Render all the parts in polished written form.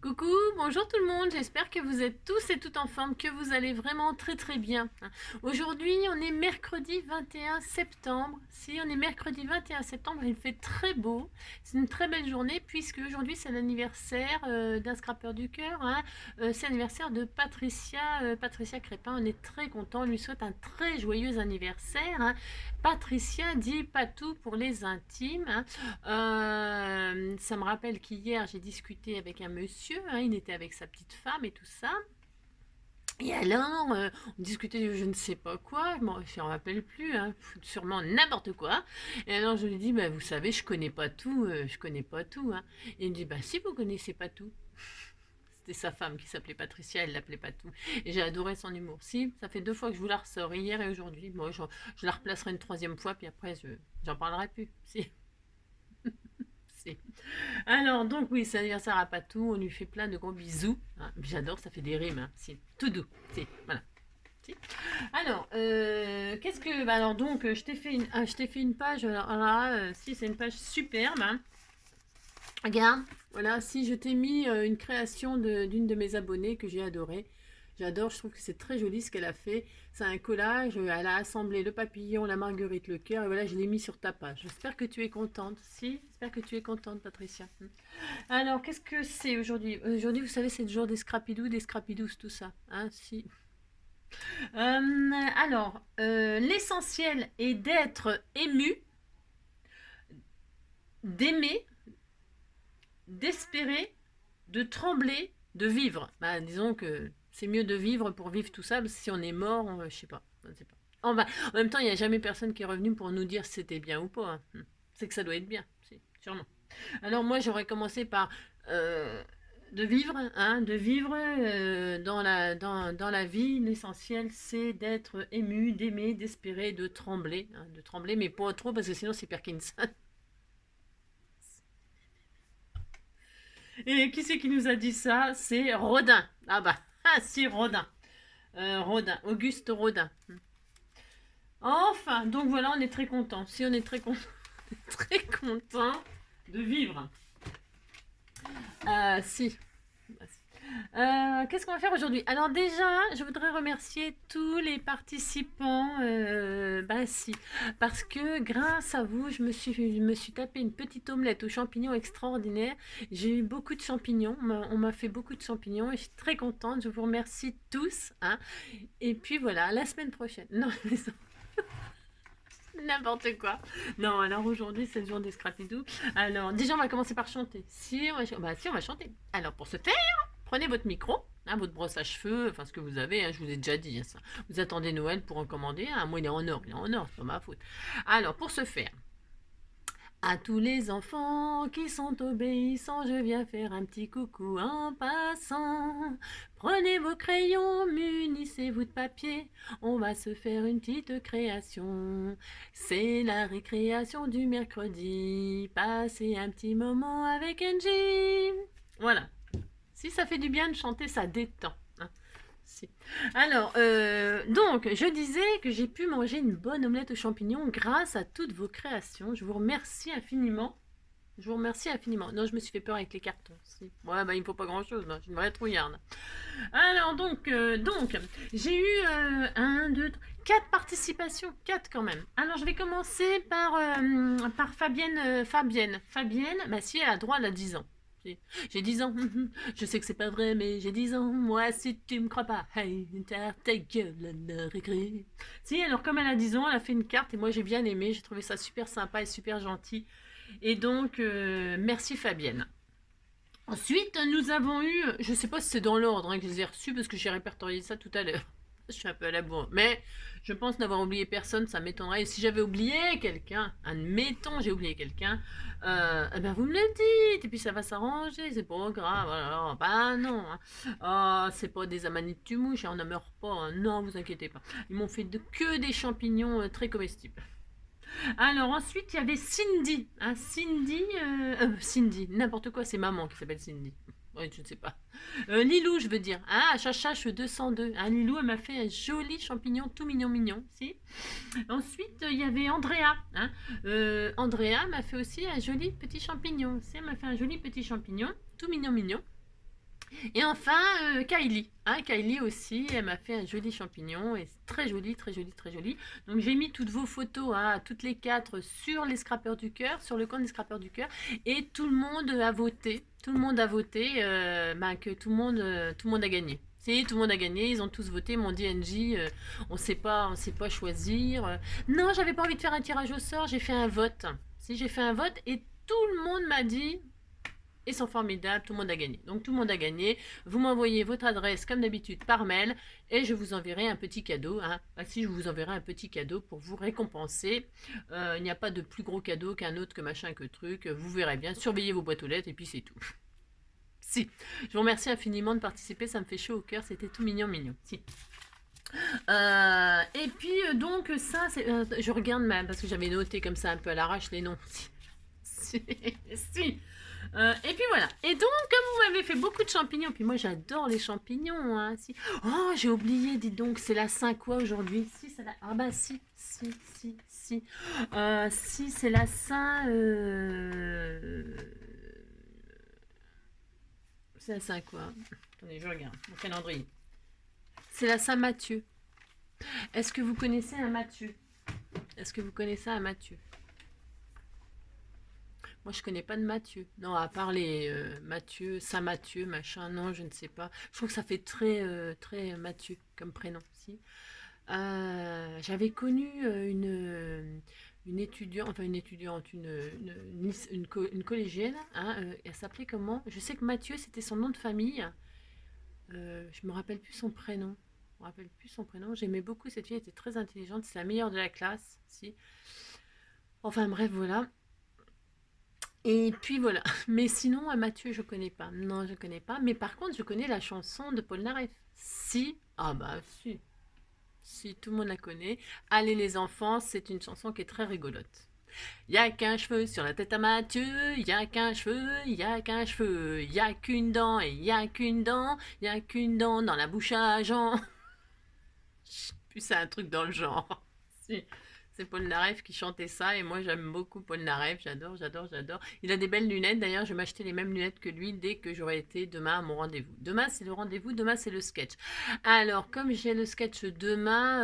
Coucou, bonjour tout le monde, j'espère que vous êtes tous et toutes en forme, que vous allez vraiment très très bien. Aujourd'hui, on est mercredi 21 septembre. Si on est mercredi 21 septembre, il fait très beau. C'est une très belle journée puisque aujourd'hui c'est l'anniversaire d'un scrapeur du cœur. C'est l'anniversaire de Patricia Crépin. On est très content, on lui souhaite un très joyeux anniversaire. Patricia dit Patou pour les intimes. Ça me rappelle qu'hier j'ai discuté avec un monsieur, il était avec sa petite femme et tout ça. Et alors, on discutait de je ne sais pas quoi, je m'en rappelle plus, sûrement n'importe quoi. Et alors je lui dis, bah, vous savez, je connais pas tout, je connais pas tout. Et il me dit, bah si vous connaissez pas tout. C'était sa femme qui s'appelait Patricia, elle l'appelait pas tout. Et j'ai adoré son humour. Si, ça fait 2 fois que je vous la ressors, hier et aujourd'hui. Moi, je la replacerai une troisième fois, puis après, j'en parlerai plus. Si, si. Alors, donc oui, c'est l'anniversaire à Patou, on lui fait plein de gros bisous. J'adore, ça fait des rimes, si. Tout doux, si, voilà. Si. Alors, qu'est-ce que... Bah alors donc, je t'ai fait une page, si, c'est une page superbe. Regarde, voilà, si je t'ai mis une création d'une de mes abonnées que j'ai adorée. J'adore, je trouve que c'est très joli ce qu'elle a fait. C'est un collage, elle a assemblé le papillon, la marguerite, le cœur, et voilà, je l'ai mis sur ta page. J'espère que tu es contente. Si, j'espère que tu es contente, Patricia. Alors, qu'est-ce que c'est aujourd'hui? Aujourd'hui, vous savez, c'est le jour des scrapidous, des scrapidous, tout ça. Si. L'essentiel est d'être ému, d'aimer, d'espérer, de trembler, de vivre. Bah, disons que c'est mieux de vivre pour vivre tout ça, parce que si on est mort, je sais pas. Je sais pas. En même temps, il n'y a jamais personne qui est revenu pour nous dire si c'était bien ou pas. C'est que ça doit être bien, sûrement. Alors moi, j'aurais commencé par de vivre, dans la vie. L'essentiel, c'est d'être ému, d'aimer, d'espérer, de trembler, mais pas trop parce que sinon c'est Parkinson. Et qui c'est qui nous a dit ça? C'est Rodin. Ah bah, si, Rodin. Rodin, Auguste Rodin. Enfin, donc voilà, on est très content. Si on est très content, très content de vivre. Si. Qu'est-ce qu'on va faire aujourd'hui? Alors déjà, je voudrais remercier tous les participants. Si, parce que grâce à vous, je me suis tapé une petite omelette aux champignons extraordinaire. J'ai eu beaucoup de champignons. On m'a fait beaucoup de champignons et je suis très contente. Je vous remercie tous. Et puis voilà, à la semaine prochaine. Non, mais n'importe quoi. Non, alors aujourd'hui, c'est le jour des Scrapidou. Alors, déjà, on va commencer par chanter. Si, on va chanter. Alors, pour ce faire, prenez votre micro, votre brosse à cheveux, enfin ce que vous avez, je vous ai déjà dit ça. Vous attendez Noël pour en commander. Moi, il est en or, c'est pas ma faute. Alors, pour ce faire, à tous les enfants qui sont obéissants, je viens faire un petit coucou en passant. Prenez vos crayons, munissez-vous de papier, on va se faire une petite création. C'est la récréation du mercredi, passez un petit moment avec Angie. Voilà. Si ça fait du bien de chanter, ça détend. Si. Alors, donc, je disais que j'ai pu manger une bonne omelette aux champignons grâce à toutes vos créations. Je vous remercie infiniment. Je vous remercie infiniment. Non, je me suis fait peur avec les cartons. Si. Ouais, il me faut pas grand-chose. Je suis une vraie trouillarde. Alors, donc j'ai eu 1, 2, 4 participations. 4 quand même. Alors, je vais commencer par Fabienne. Fabienne, si, elle a droit, elle a 10 ans. J'ai 10 ans. Je sais que c'est pas vrai, mais j'ai 10 ans. Moi, si tu me crois pas, hey, ta gueule, le récré. Si, alors comme elle a 10 ans, elle a fait une carte et moi j'ai bien aimé. J'ai trouvé ça super sympa et super gentil. Et donc, merci Fabienne. Ensuite, nous avons eu, je sais pas si c'est dans l'ordre que je les ai reçus parce que j'ai répertorié ça tout à l'heure. Je suis un peu à la bourre. Mais je pense n'avoir oublié personne, ça m'étonnerait. Et si j'avais oublié quelqu'un, admettons j'ai oublié quelqu'un, vous me le dites, et puis ça va s'arranger, c'est pas grave. Alors, non. C'est pas des amanites tumouches, on ne meurt pas. Non, vous inquiétez pas. Ils m'ont fait que des champignons très comestibles. Alors ensuite, il y avait Cindy. Cindy, n'importe quoi, c'est maman qui s'appelle Cindy. Oui, je ne sais pas. Lilou, je veux dire. Chachache 202. Lilou, elle m'a fait un joli champignon tout mignon. Si. Ensuite, il y avait Andrea. Andrea m'a fait aussi un joli petit champignon. Si, elle m'a fait un joli petit champignon tout mignon. Et enfin, Kylie. Hein, Kylie aussi, elle m'a fait un joli champignon. Et c'est très joli, très joli, très joli. Donc j'ai mis toutes vos photos, hein, toutes les quatre, sur les scrappeurs du cœur, sur le compte des scrappeurs du cœur. Et tout le monde a voté. Tout le monde a voté que tout le monde a gagné. Si, tout le monde a gagné, ils ont tous voté, m'ont dit NJ, on sait pas choisir. Non, j'avais pas envie de faire un tirage au sort, j'ai fait un vote. Si, j'ai fait un vote et tout le monde m'a dit, ils sont formidables, tout le monde a gagné. Donc tout le monde a gagné. Vous m'envoyez votre adresse comme d'habitude par mail et je vous enverrai un petit cadeau. Hein. Si je vous enverrai un petit cadeau pour vous récompenser. Il n'y a pas de plus gros cadeau qu'un autre, que machin, que truc. Vous verrez bien. Surveillez vos boîtes aux lettres et puis c'est tout. Si. Je vous remercie infiniment de participer. Ça me fait chaud au cœur. C'était tout mignon, mignon. Si. Et puis donc ça, je regarde parce que j'avais noté comme ça un peu à l'arrache les noms. Si. Si. Et puis voilà. Et donc, comme vous m'avez fait beaucoup de champignons, puis moi j'adore les champignons. Hein, si. Oh, j'ai oublié, dis donc, c'est la Saint quoi aujourd'hui? Si, c'est la. Ah bah si, si, si, si. Si, c'est la Saint. C'est la Saint quoi? Attendez, je regarde mon calendrier. C'est la Saint Matthieu. Est-ce que vous connaissez un Matthieu? Est-ce que vous connaissez un Matthieu? Moi, je connais pas de Mathieu. Non, à part les Mathieu, Saint-Mathieu, machin. Non, je ne sais pas. Je trouve que ça fait très, très Mathieu comme prénom. Si. J'avais connu une étudiante, enfin une étudiante, une collégienne. Hein, elle s'appelait comment? Je sais que Mathieu, c'était son nom de famille. Je me rappelle plus son prénom. Je me rappelle plus son prénom. J'aimais beaucoup cette fille. Elle était très intelligente. C'est la meilleure de la classe. Si. Enfin bref, voilà. Et puis voilà. Mais sinon, Mathieu, je connais pas. Non, je connais pas. Mais par contre, je connais la chanson de Paul Naref. Si. Ah bah si. Si, tout le monde la connaît. Allez les enfants, c'est une chanson qui est très rigolote. Y a qu'un cheveu sur la tête à Mathieu, y a qu'un cheveu, y a qu'un cheveu, y a qu'une dent et y a qu'une dent, y a qu'une dent dans la bouche à Jean. Je sais plus, c'est un truc dans le genre. Si. C'est Paul Naref qui chantait ça et moi j'aime beaucoup Paul Naref, j'adore, j'adore, j'adore. Il a des belles lunettes, d'ailleurs je vais m'acheter les mêmes lunettes que lui dès que j'aurai été demain à mon rendez-vous. Demain c'est le rendez-vous, demain c'est le sketch. Alors comme j'ai le sketch demain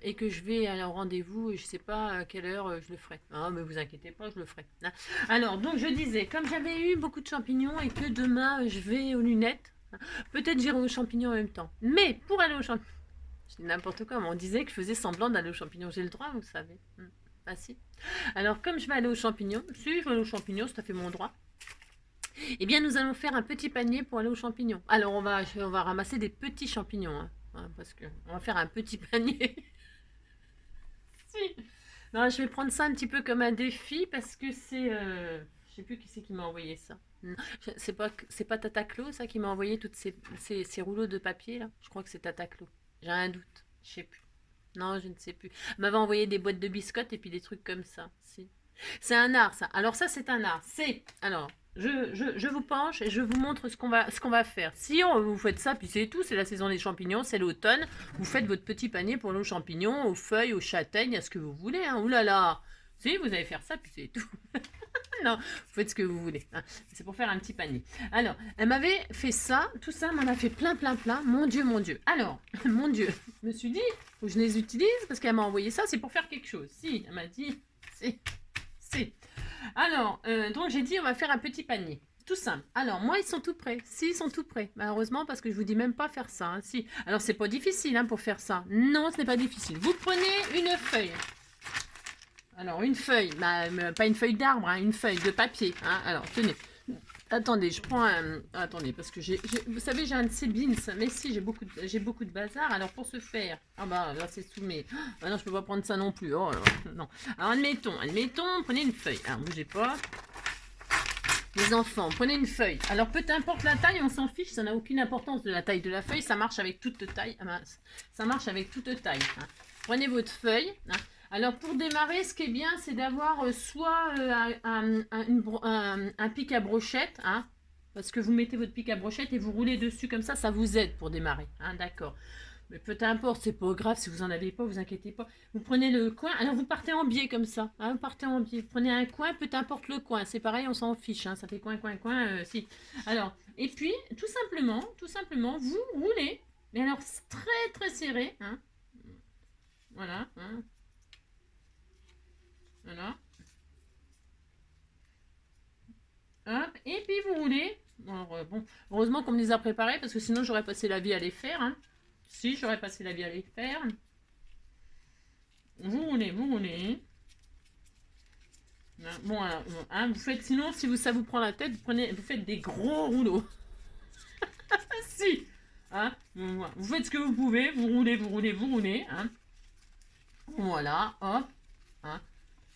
et que je vais à un rendez-vous, je sais pas à quelle heure je le ferai. Ah mais vous inquiétez pas, je le ferai. Hein. Alors donc je disais, comme j'avais eu beaucoup de champignons et que demain je vais aux lunettes, peut-être j'irai aux champignons en même temps. Mais pour aller aux champignons, je dis n'importe quoi, mais on disait que je faisais semblant d'aller aux champignons. J'ai le droit, vous savez. Ah si. Alors, comme je vais aller aux champignons, si je vais aller aux champignons, c'est tout à fait mon droit. Eh bien, nous allons faire un petit panier pour aller aux champignons. Alors, on va ramasser des petits champignons. Hein, parce que on va faire un petit panier. Si. Non, je vais prendre ça un petit peu comme un défi parce que c'est... je sais plus qui c'est qui m'a envoyé ça. C'est pas Tata Clo, ça, qui m'a envoyé tous ces rouleaux de papier, là. Je crois que c'est Tata Clo. J'ai un doute. Je sais plus. Non, je ne sais plus. Elle m'avait envoyé des boîtes de biscottes et puis des trucs comme ça. Si. C'est un art, ça. Alors ça, c'est un art. C'est... Alors, je vous penche et je vous montre ce qu'on va faire. Si vous faites ça, puis c'est tout, c'est la saison des champignons, c'est l'automne. Vous faites votre petit panier pour nos champignons, aux feuilles, aux châtaignes, à ce que vous voulez. Hein. Ouh là là. Si, vous allez faire ça, puis c'est tout. Non, vous faites ce que vous voulez. Hein. C'est pour faire un petit panier. Alors, elle m'avait fait ça, tout ça m'en a fait plein, plein, plein. Mon Dieu, mon Dieu. Alors, mon Dieu, je me suis dit, faut que je les utilise parce qu'elle m'a envoyé ça, c'est pour faire quelque chose. Si, elle m'a dit, c'est. Alors, donc j'ai dit, on va faire un petit panier. Tout simple. Alors, moi, ils sont tout prêts. Si, ils sont tout prêts. Malheureusement, parce que je vous dis même pas faire ça. Hein. Si. Alors, c'est pas difficile hein, pour faire ça. Non, ce n'est pas difficile. Vous prenez une feuille. Alors, une feuille, pas une feuille d'arbre, hein, une feuille de papier. Hein. Alors, tenez. Attendez, je prends un... Attendez, parce que vous savez, j'ai un de ces bins. Mais si, j'ai beaucoup de bazar. Alors, pour ce faire... Ah bah, là, c'est sous mes... Ah non, je peux pas prendre ça non plus. Oh, non. Alors, admettons, prenez une feuille. Alors, bougez pas. Les enfants, prenez une feuille. Alors, peu importe la taille, on s'en fiche. Ça n'a aucune importance de la taille de la feuille. Ça marche avec toute taille. Ah mince. Ça marche avec toute taille. Hein. Prenez votre feuille. Hein. Alors pour démarrer, ce qui est bien, c'est d'avoir soit un pic à brochette, hein, parce que vous mettez votre pic à brochette et vous roulez dessus comme ça vous aide pour démarrer, hein, d'accord. Mais peu importe, c'est pas grave si vous en avez pas, vous inquiétez pas. Vous prenez le coin, alors vous partez en biais comme ça, hein, vous partez en biais. Vous prenez un coin, peu importe le coin, c'est pareil, on s'en fiche, hein, ça fait coin, coin, coin, si. Alors, et puis, tout simplement, vous roulez, mais alors très très serré, hein, voilà, hein, voilà, hop, et puis vous roulez. Alors, bon, heureusement qu'on me les a préparés, parce que sinon j'aurais passé la vie à les faire, hein. Si, j'aurais passé la vie à les faire. Vous roulez, vous roulez. Bon, alors, hein, vous faites, sinon, si vous, ça vous prend la tête, vous faites des gros rouleaux. Si, hein, vous faites ce que vous pouvez, vous roulez, vous roulez, vous roulez, hein. Voilà, hop, hein.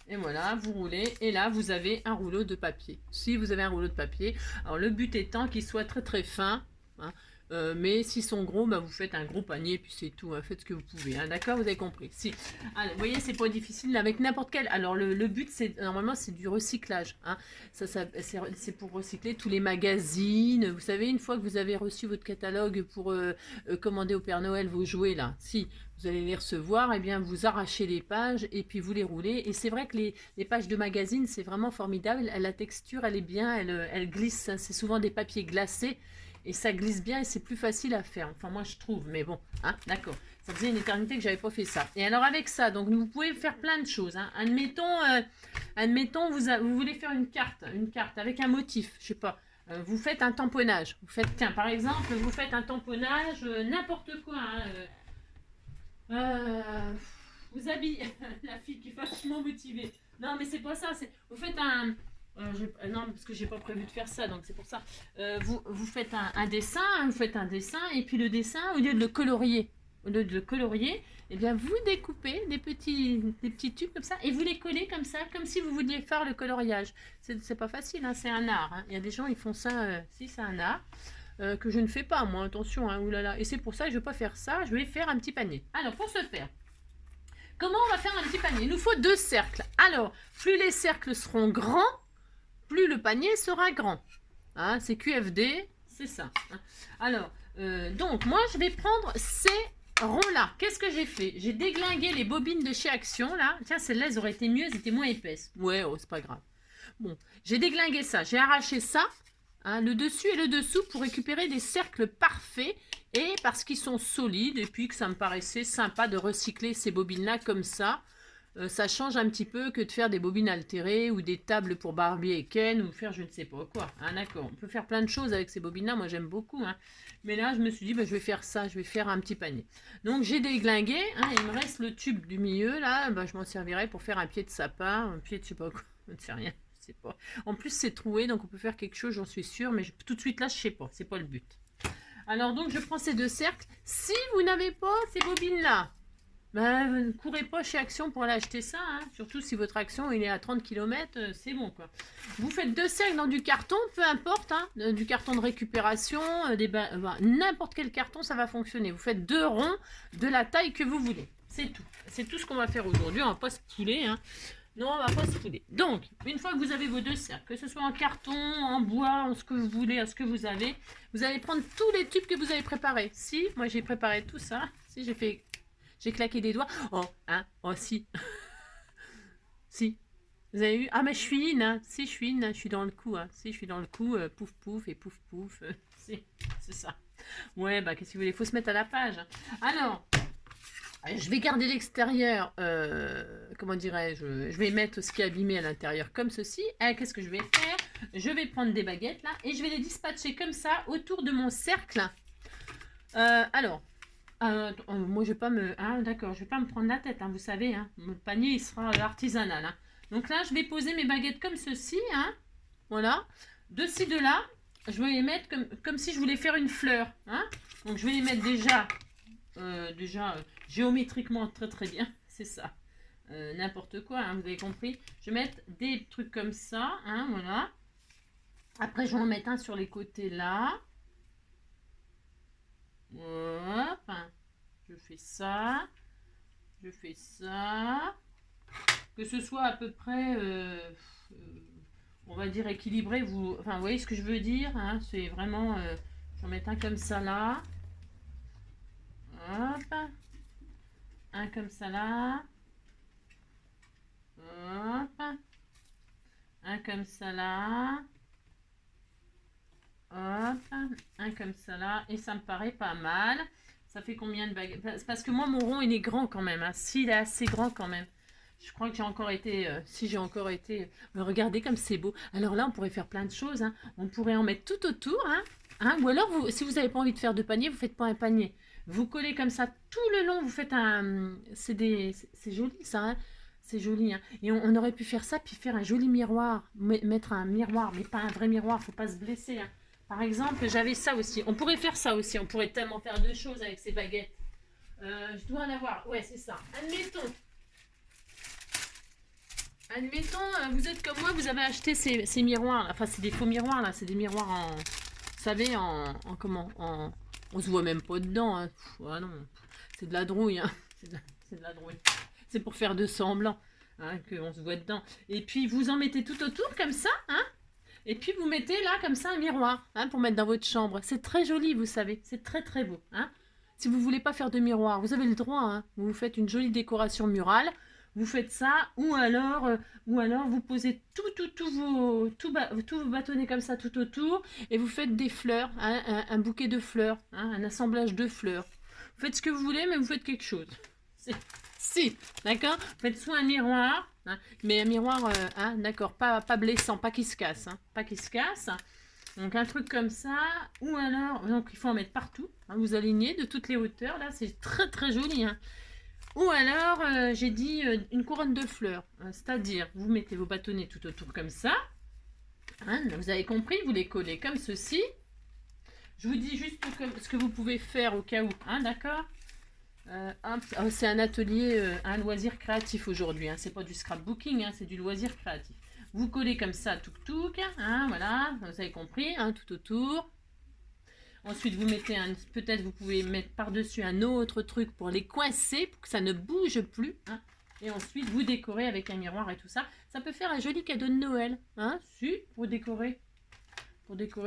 Et voilà, vous roulez, et là, vous avez un rouleau de papier. Si vous avez un rouleau de papier, alors le but étant qu'il soit très très fin, hein, mais s'ils sont gros, bah, vous faites un gros panier, puis c'est tout, hein, faites ce que vous pouvez, hein, d'accord, vous avez compris. Si. Alors, vous voyez, c'est pas difficile avec n'importe quel. Alors le but, c'est normalement, c'est du recyclage, hein. C'est pour recycler tous les magazines. Vous savez, une fois que vous avez reçu votre catalogue pour commander au Père Noël vos jouets, là, si vous allez les recevoir, et eh bien vous arrachez les pages et puis vous les roulez. Et c'est vrai que les pages de magazine, c'est vraiment formidable. La texture, elle est bien, elle glisse. Hein. C'est souvent des papiers glacés et ça glisse bien et c'est plus facile à faire. Enfin, moi je trouve, mais bon, hein, d'accord. Ça faisait une éternité que j'avais pas fait ça. Et alors avec ça, donc vous pouvez faire plein de choses. Hein. Admettons, vous voulez faire une carte avec un motif, je sais pas. Vous faites un tamponnage. Vous faites, tiens, par exemple, vous faites un tamponnage, n'importe quoi. Hein, vous habillez la fille qui est vachement motivée. Non, mais c'est pas ça. Vous faites un. Non, parce que j'ai pas prévu de faire ça, donc c'est pour ça. Vous faites un dessin, vous faites un dessin, et puis le dessin, au lieu de le colorier, eh bien vous découpez des petits tubes comme ça, et vous les collez comme ça, comme si vous vouliez faire le coloriage. C'est pas facile, hein, c'est un art. Hein. Il y a des gens, ils font ça, si c'est un art. Que je ne fais pas, moi, attention, hein, oulala. Et c'est pour ça que je ne vais pas faire ça, je vais faire un petit panier. Alors, pour ce faire, comment on va faire un petit panier? Il nous faut 2 cercles. Alors, plus les cercles seront grands, plus le panier sera grand. Hein, c'est QFD, c'est ça. Hein. Alors, donc, moi, je vais prendre ces ronds-là. Qu'est-ce que j'ai fait? J'ai déglingué les bobines de chez Action, là. Tiens, celles-là, elles auraient été mieux, elles étaient moins épaisses. Ouais, oh, c'est pas grave. Bon, j'ai déglingué ça, j'ai arraché ça. Hein, le dessus et le dessous pour récupérer des cercles parfaits et parce qu'ils sont solides et puis que ça me paraissait sympa de recycler ces bobines-là comme ça. Ça change un petit peu que de faire des bobines altérées ou des tables pour Barbie et Ken ou faire je ne sais pas quoi. Hein, d'accord, on peut faire plein de choses avec ces bobines-là, moi j'aime beaucoup. Hein. Mais là, je me suis dit, bah, je vais faire ça, je vais faire un petit panier. Donc j'ai déglingué, hein, il me reste le tube du milieu, là, bah, je m'en servirai pour faire un pied de sapin, un pied de je sais pas quoi, je ne sais rien. Pas. En plus, c'est troué, donc on peut faire quelque chose, j'en suis sûre, mais tout de suite là, je sais pas, c'est pas le but. Alors donc, je prends ces 2 cercles. Si vous n'avez pas ces bobines-là, ben, ne courez pas chez Action pour aller acheter ça, hein. Surtout si votre Action il est à 30 km, c'est bon quoi. Vous faites 2 cercles dans du carton, peu importe, hein, du carton de récupération, n'importe quel carton, ça va fonctionner. Vous faites 2 ronds de la taille que vous voulez. C'est tout. C'est tout ce qu'on va faire aujourd'hui, on va pas se pouler, hein. Non, on va pas se fouler. Donc, une fois que vous avez vos 2 cercles, que ce soit en carton, en bois, en ce que vous voulez, à ce que vous allez prendre tous les tubes que vous avez préparés. Si, moi j'ai préparé tout ça. Si, j'ai claqué des doigts. Oh, hein, oh si. Si. Vous avez vu? Ah, mais je suis in, hein. Si, je suis in, hein. Je suis dans le coup, hein. Si, je suis dans le coup, pouf pouf et pouf pouf. Si, c'est ça. Ouais, bah, qu'est-ce que vous voulez? Faut se mettre à la page. Alors, je vais garder l'extérieur, comment dirais-je, je vais mettre ce qui est abîmé à l'intérieur comme ceci. Qu'est-ce que je vais faire? Je vais prendre des baguettes là et je vais les dispatcher comme ça autour de mon cercle. Alors, moi je vais pas me... Ah d'accord, je vais pas me prendre la tête, hein, vous savez, hein, mon panier il sera artisanal. Hein. Donc là, je vais poser mes baguettes comme ceci, hein, voilà, de ci, de là. Je vais les mettre comme si je voulais faire une fleur. Hein. Donc je vais les mettre déjà géométriquement très très bien, c'est ça. N'importe quoi, hein, vous avez compris. Je vais mettre des trucs comme ça, hein, voilà. Après, je vais en mettre un sur les côtés là. Hop, je fais ça. Je fais ça. Que ce soit à peu près, on va dire équilibré. Enfin, vous voyez ce que je veux dire, hein, c'est vraiment... je vais en mettre un comme ça là. Hop. Un comme ça là. Hop. Un comme ça là. Hop. Un comme ça là. Et ça me paraît pas mal. Ça fait combien de baguettes? Parce que moi, mon rond, il est grand quand même. Hein. S'il est assez grand quand même. Je crois que j'ai encore été... si j'ai encore été... regardez comme c'est beau. Alors là, on pourrait faire plein de choses. Hein. On pourrait en mettre tout autour. Hein. Hein. Ou alors, vous, si vous n'avez pas envie de faire de panier, vous faites pas un panier. Vous collez comme ça tout le long. Vous faites un... C'est joli ça. Hein. C'est joli. Hein. Et on aurait pu faire ça, puis faire un joli miroir. Mettre un miroir, mais pas un vrai miroir. Faut pas se blesser. Hein. Par exemple, j'avais ça aussi. On pourrait faire ça aussi. On pourrait tellement faire de choses avec ces baguettes. Je dois en avoir. Ouais, c'est ça. Admettons, vous êtes comme moi, vous avez acheté ces miroirs. Là. Enfin, c'est des faux miroirs, là. C'est des miroirs en... Vous savez, en comment on se voit même pas dedans. Hein. Non. C'est de la drouille. Hein. C'est de la drouille. C'est pour faire de semblant hein, qu'on se voit dedans. Et puis, vous en mettez tout autour, comme ça. Hein. Et puis, vous mettez là, comme ça, un miroir hein, pour mettre dans votre chambre. C'est très joli, vous savez. C'est très, très beau. Hein. Si vous voulez pas faire de miroir, vous avez le droit. Hein. Vous faites une jolie décoration murale. Vous faites ça, ou alors vous posez tous vos bâtonnets comme ça tout autour, et vous faites des fleurs, hein, un bouquet de fleurs, hein, un assemblage de fleurs. Vous faites ce que vous voulez, mais vous faites quelque chose. Si, d'accord. Faites soit un miroir, hein, mais un miroir, hein, d'accord, pas blessant, pas qui se casse, hein, pas qui se casse. Donc un truc comme ça, ou alors, donc il faut en mettre partout, hein, vous alignez de toutes les hauteurs, là c'est très très joli. Hein. Ou alors, j'ai dit une couronne de fleurs, hein, c'est-à-dire vous mettez vos bâtonnets tout autour comme ça, hein, vous avez compris, vous les collez comme ceci. Je vous dis juste ce que vous pouvez faire au cas où, hein, d'accord. C'est un atelier, un loisir créatif aujourd'hui, hein, c'est pas du scrapbooking, hein, c'est du loisir créatif. Vous collez comme ça, touk, hein, voilà, vous avez compris, hein, tout autour. Ensuite, vous mettez peut-être vous pouvez mettre par-dessus un autre truc pour les coincer, pour que ça ne bouge plus. Hein. Et ensuite, vous décorez avec un miroir et tout ça. Ça peut faire un joli cadeau de Noël. Hein, si, pour décorer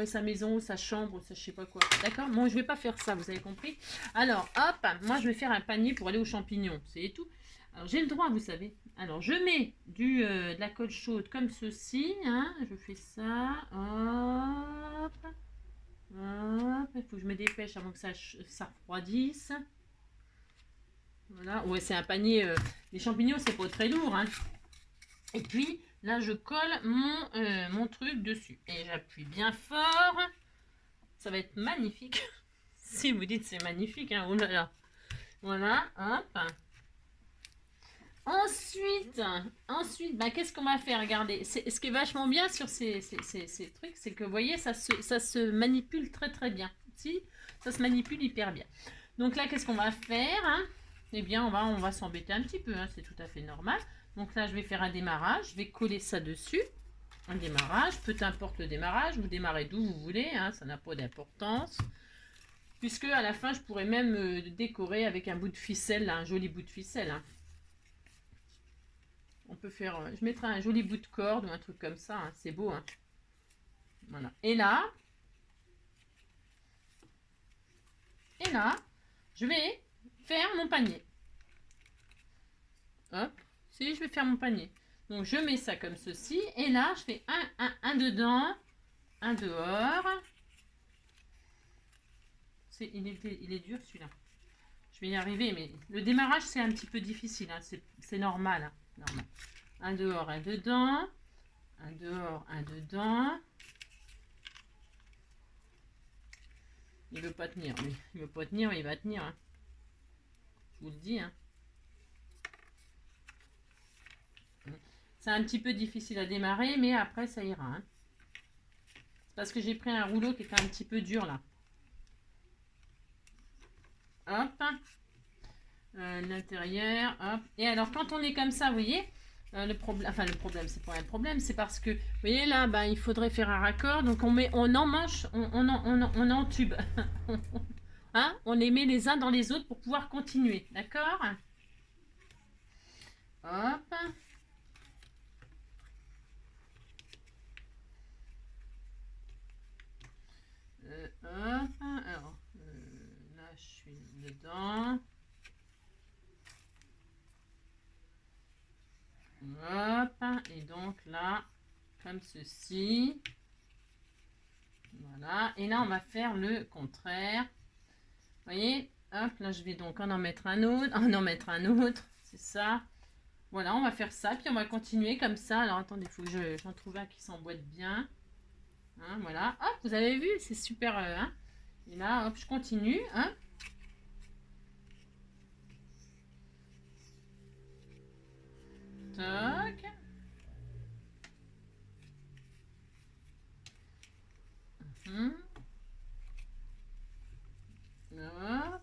sa maison, sa chambre, ça je sais pas quoi. D'accord. Bon, je vais pas faire ça, vous avez compris. Alors, hop, moi je vais faire un panier pour aller aux champignons. C'est tout. Alors, j'ai le droit, vous savez. Alors, je mets de la colle chaude comme ceci. Hein. Je fais ça. Hop. Il faut que je me dépêche avant que ça refroidisse. Voilà. Ouais, c'est un panier. Les champignons, c'est pas très lourd. Hein. Et puis, là, je colle mon truc dessus. Et j'appuie bien fort. Ça va être magnifique. Si vous dites c'est magnifique. Hein. Oh là là. Voilà. Hop. Ensuite, bah, qu'est-ce qu'on va faire? Regardez, ce qui est vachement bien sur ces trucs, c'est que vous voyez, ça se manipule très très bien. Si, ça se manipule hyper bien. Donc là, qu'est-ce qu'on va faire hein. Eh bien, on va s'embêter un petit peu, hein, c'est tout à fait normal. Donc là, je vais faire un démarrage, je vais coller ça dessus. Un démarrage, peu importe le démarrage, vous démarrez d'où vous voulez, hein, ça n'a pas d'importance. Puisque à la fin, je pourrais même décorer avec un bout de ficelle, là, un joli bout de ficelle. Hein. On peut faire, je mettrai un joli bout de corde ou un truc comme ça, hein, c'est beau. Hein. Voilà. Et là, je vais faire mon panier. Hop, si je vais faire mon panier. Donc je mets ça comme ceci. Et là, je fais un dedans, un dehors. Il est dur celui-là. Je vais y arriver, mais le démarrage, c'est un petit peu difficile. Hein, c'est normal, hein, normal. Un dehors, un dedans. Un dehors, un dedans. Il veut pas tenir, lui. Il veut pas tenir, mais il va tenir. Hein. Je vous le dis. Hein. C'est un petit peu difficile à démarrer, mais après, ça ira. Hein. C'est parce que j'ai pris un rouleau qui était un petit peu dur, là. Hop. L'intérieur, hop. Et alors, quand on est comme ça, vous voyez, le problème, c'est pas un problème, c'est parce que, vous voyez là, ben, il faudrait faire un raccord, donc on emmanche, on entube. Hein, on les met les uns dans les autres pour pouvoir continuer, d'accord? Hop. Hop. Alors, là, je suis dedans. Hop, et donc là, comme ceci. Voilà, et là on va faire le contraire. Vous voyez, hop, là je vais donc en mettre un autre, en mettre un autre, c'est ça. Voilà, on va faire ça, puis on va continuer comme ça. Alors attendez, il faut que j'en trouve un qui s'emboîte bien. Hein, voilà, hop, vous avez vu, c'est super. Hein. Et là, hop, je continue. Hein. Toc. Hop.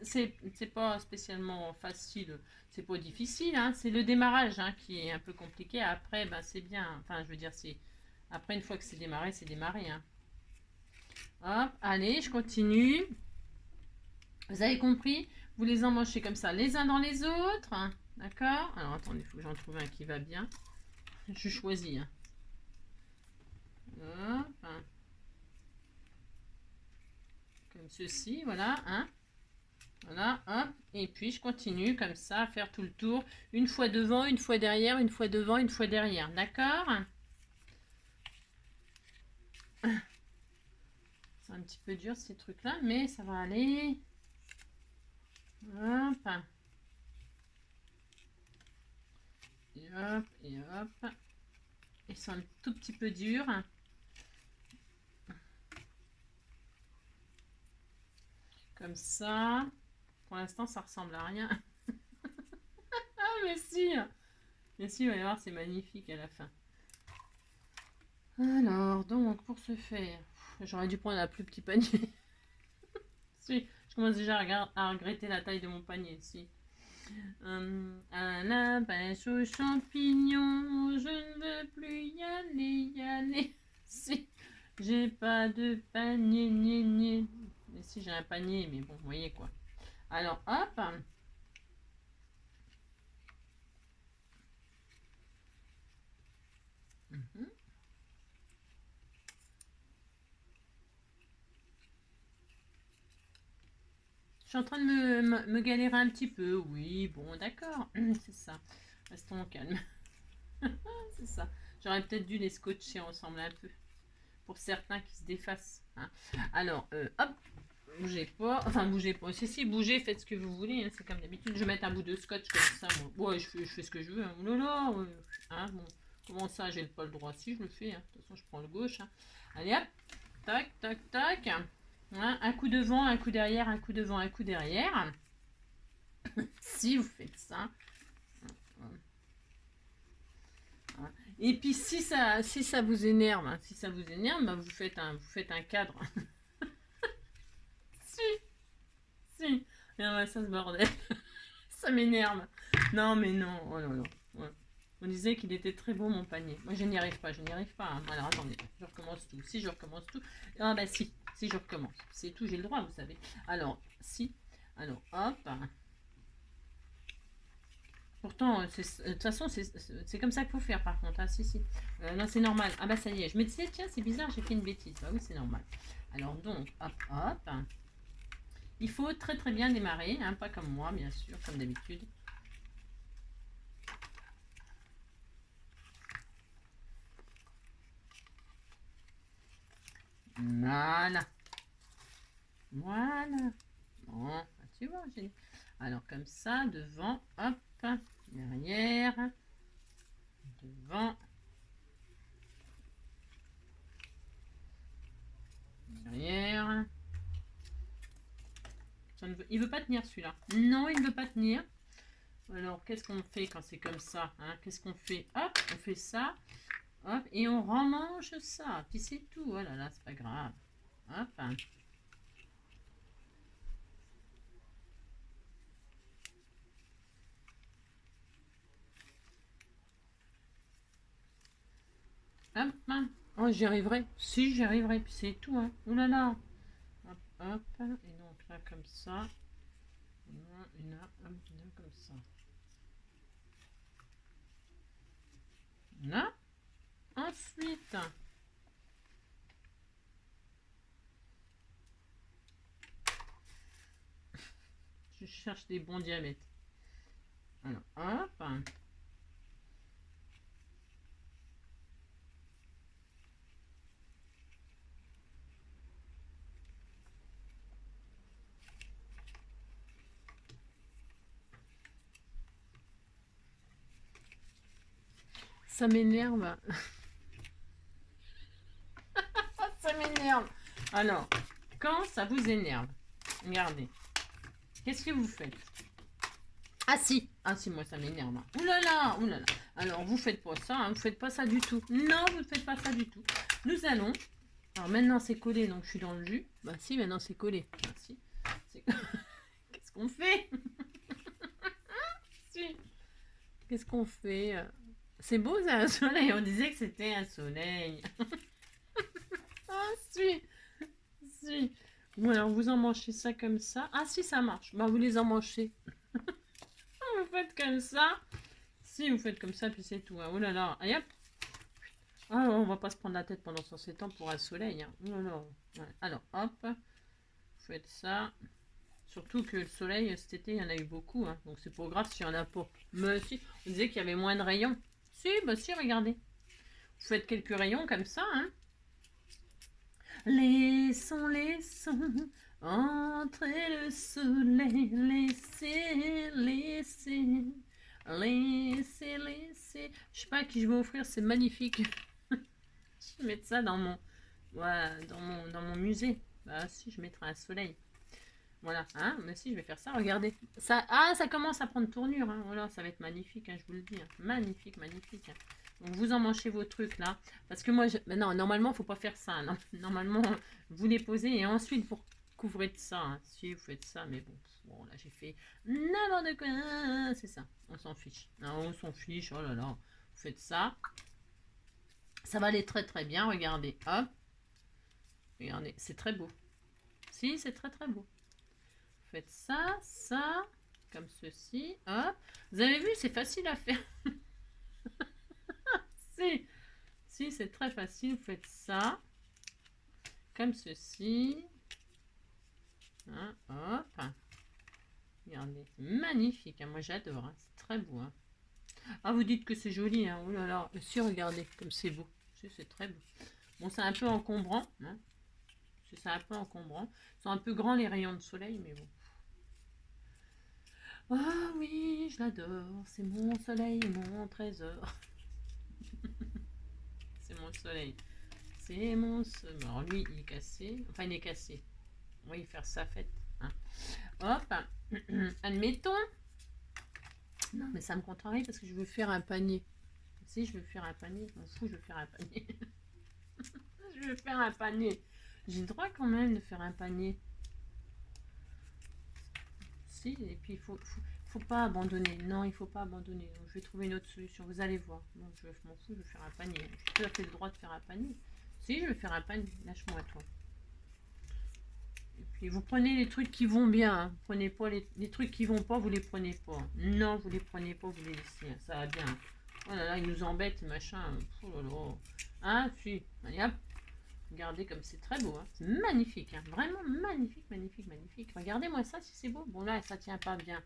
C'est pas spécialement facile, c'est pas difficile, hein. C'est le démarrage hein, qui est un peu compliqué. Après, ben, c'est bien. Enfin, je veux dire, c'est après une fois que c'est démarré, c'est démarré. Hein. Hop, allez, je continue. Vous avez compris? Vous les emmanchez comme ça, les uns dans les autres. Hein. D'accord? Alors attendez, il faut que j'en trouve un qui va bien. Je choisis. Hein. Hop. Comme ceci, voilà. Hein. Voilà, hop, et puis je continue comme ça à faire tout le tour, une fois devant, une fois derrière, une fois devant, une fois derrière, d'accord? C'est un petit peu dur ces trucs-là, mais ça va aller. Hop. Et hop, et hop. Ils sont un tout petit peu durs. Comme ça. Pour l'instant, ça ressemble à rien. Ah, mais si! Mais si, vous allez voir, c'est magnifique à la fin. Alors, donc, pour ce faire, j'aurais dû prendre un plus petit panier. Si, je commence déjà à regretter la taille de mon panier, si. À la pêche aux champignons, je ne veux plus y aller. Si, j'ai pas de panier, Mais si, j'ai un panier, mais bon, vous voyez quoi. Alors, hop. Je suis en train de me galérer un petit peu. Oui, bon, d'accord. C'est ça. Restons calmes. C'est ça. J'aurais peut-être dû les scotcher ensemble un peu. Pour certains qui se défassent. Hein. Alors, hop. Bougez pas. Enfin, bougez pas. Si, bougez, faites ce que vous voulez. Hein. C'est comme d'habitude. Je vais mettre un bout de scotch comme ça. Moi. Ouais, je fais ce que je veux. Hein. Oh là là. Ouais. Hein, bon. Comment ça, j'ai pas le droit? Si, je le fais. Hein. De toute façon, je prends le gauche. Hein. Allez, hop. Tac, tac, tac. Hein, un coup devant, un coup derrière, un coup devant, un coup derrière. Si vous faites ça. Et puis si ça vous énerve, hein, bah, vous faites un cadre. Si, si. Et on va ça ce bordel. Ça m'énerve. Non mais non. Oh là là. Ouais. On disait qu'il était très beau mon panier. Moi je n'y arrive pas, Hein. Alors attendez, je recommence tout. Si je recommence tout. Ah bah si je recommence. C'est tout, j'ai le droit, vous savez. Alors, si. Alors, hop. Pourtant, de toute façon, c'est comme ça qu'il faut faire par contre. Ah, si. Non, c'est normal. Ah bah ça y est. Je me disais, tiens, c'est bizarre, j'ai fait une bêtise. Bah oui, c'est normal. Alors donc, hop, hop. Il faut très très bien démarrer, hein, pas comme moi, bien sûr, comme d'habitude. Voilà. Voilà. Bon, bah, tu vois, j'ai... Alors comme ça, devant, hop, derrière, devant, derrière. Il veut pas tenir celui-là. Non, il ne veut pas tenir. Alors, qu'est-ce qu'on fait quand c'est comme ça, hein? Qu'est-ce qu'on fait? Hop, on fait ça. Hop, et on remange ça. Puis c'est tout. Oh là là, c'est pas grave. Hop. Hop. Oh, j'y arriverai. Si, j'y arriverai. Puis c'est tout. Hein. Oh là là. Hop, hop. Et donc là, comme ça. Une comme ça. Là. Ensuite, Je cherche des bons diamètres. Alors, hop. Ça m'énerve. Ça m'énerve. Alors, quand ça vous énerve, regardez. Qu'est-ce que vous faites? Ah si, moi ça m'énerve. Ouh là là, ouh là là. Alors vous faites pas ça, hein, vous faites pas ça du tout. Non, vous ne faites pas ça du tout. Nous allons. Alors maintenant c'est collé, donc je suis dans le jus. Bah si, maintenant c'est collé. Bah, si. Qu'est-ce qu'on fait? Si. Qu'est-ce qu'on fait? C'est beau ça, un soleil. On disait que c'était un soleil. Ah si, si. Ou alors vous en mangez ça comme ça. Ah si, ça marche. Bah vous les en mangez. Vous faites comme ça. Si vous faites comme ça, puis c'est tout. Hein. Oh là là. Et hop. Ah, on va pas se prendre la tête pendant 107 ans pour un soleil. Hein. Oh là là. Ouais. Alors, hop. Vous faites ça. Surtout que le soleil, cet été, il y en a eu beaucoup. Hein. Donc, c'est pas grave s'il y en a pas. Mais si, on disait qu'il y avait moins de rayons. Si, bah si, regardez. Vous faites quelques rayons comme ça. Hein. Laissons entrer le soleil. Laissez. Je sais pas à qui je vais offrir, c'est magnifique. Je vais mettre ça dans mon, ouais, dans mon musée. Bah si, je mettrai un soleil. Voilà, hein, mais si, je vais faire ça, regardez. Ça, ça commence à prendre tournure, hein. Voilà, ça va être magnifique, hein, je vous le dis. Hein. Magnifique, magnifique. Hein. Donc vous en mangez vos trucs là. Parce que moi, non, normalement, il ne faut pas faire ça. Non. Normalement, vous les posez et ensuite vous couvrez de ça. Hein. Si vous faites ça, mais bon, là j'ai fait n'importe quoi. C'est ça, on s'en fiche. Non, on s'en fiche, oh là là. Vous faites ça. Ça va aller très très bien, regardez. Hop. Regardez, c'est très beau. Si, c'est très très beau. Faites ça, comme ceci. Hop. Vous avez vu, c'est facile à faire. Si, c'est très facile. Vous faites ça, comme ceci. Hein, hop. Regardez, magnifique. Hein. Moi, j'adore. Hein. C'est très beau. Hein. Ah, vous dites que c'est joli. Hein. Oh là là. Si, regardez, comme c'est beau. Si, c'est très beau. Bon, c'est un peu encombrant. Hein. C'est un peu encombrant. Ils sont un peu grands les rayons de soleil, mais bon. Ah oui, je l'adore. C'est mon soleil, mon trésor. C'est mon soleil. C'est mon soleil. Alors lui, il est cassé. Enfin, il est cassé. On va y faire sa fête. Hein. Hop. Admettons. Non, mais ça me contrarie parce que je veux faire un panier. Si je veux faire un panier, je m'en fous, je veux faire un panier. Je veux faire un panier. J'ai le droit quand même de faire un panier. Si, et puis il faut pas abandonner. Non, il faut pas abandonner. Donc, je vais trouver une autre solution. Vous allez voir. Non, je m'en fous, je vais faire un panier. J'ai tout à fait le droit de faire un panier. Si, je vais faire un panier. Lâche-moi, toi. Et puis, vous prenez les trucs qui vont bien. Hein. Prenez pas les trucs qui vont pas, vous les prenez pas. Non, vous les prenez pas, vous les laissez. Hein. Ça va bien. Oh là là, ils nous embêtent, machin. Oh là là. Hein, si. Allez, hop. Regardez comme c'est très beau. Hein. C'est magnifique. Hein. Vraiment magnifique, magnifique, magnifique. Regardez-moi ça si c'est beau. Bon, là, ça tient pas bien.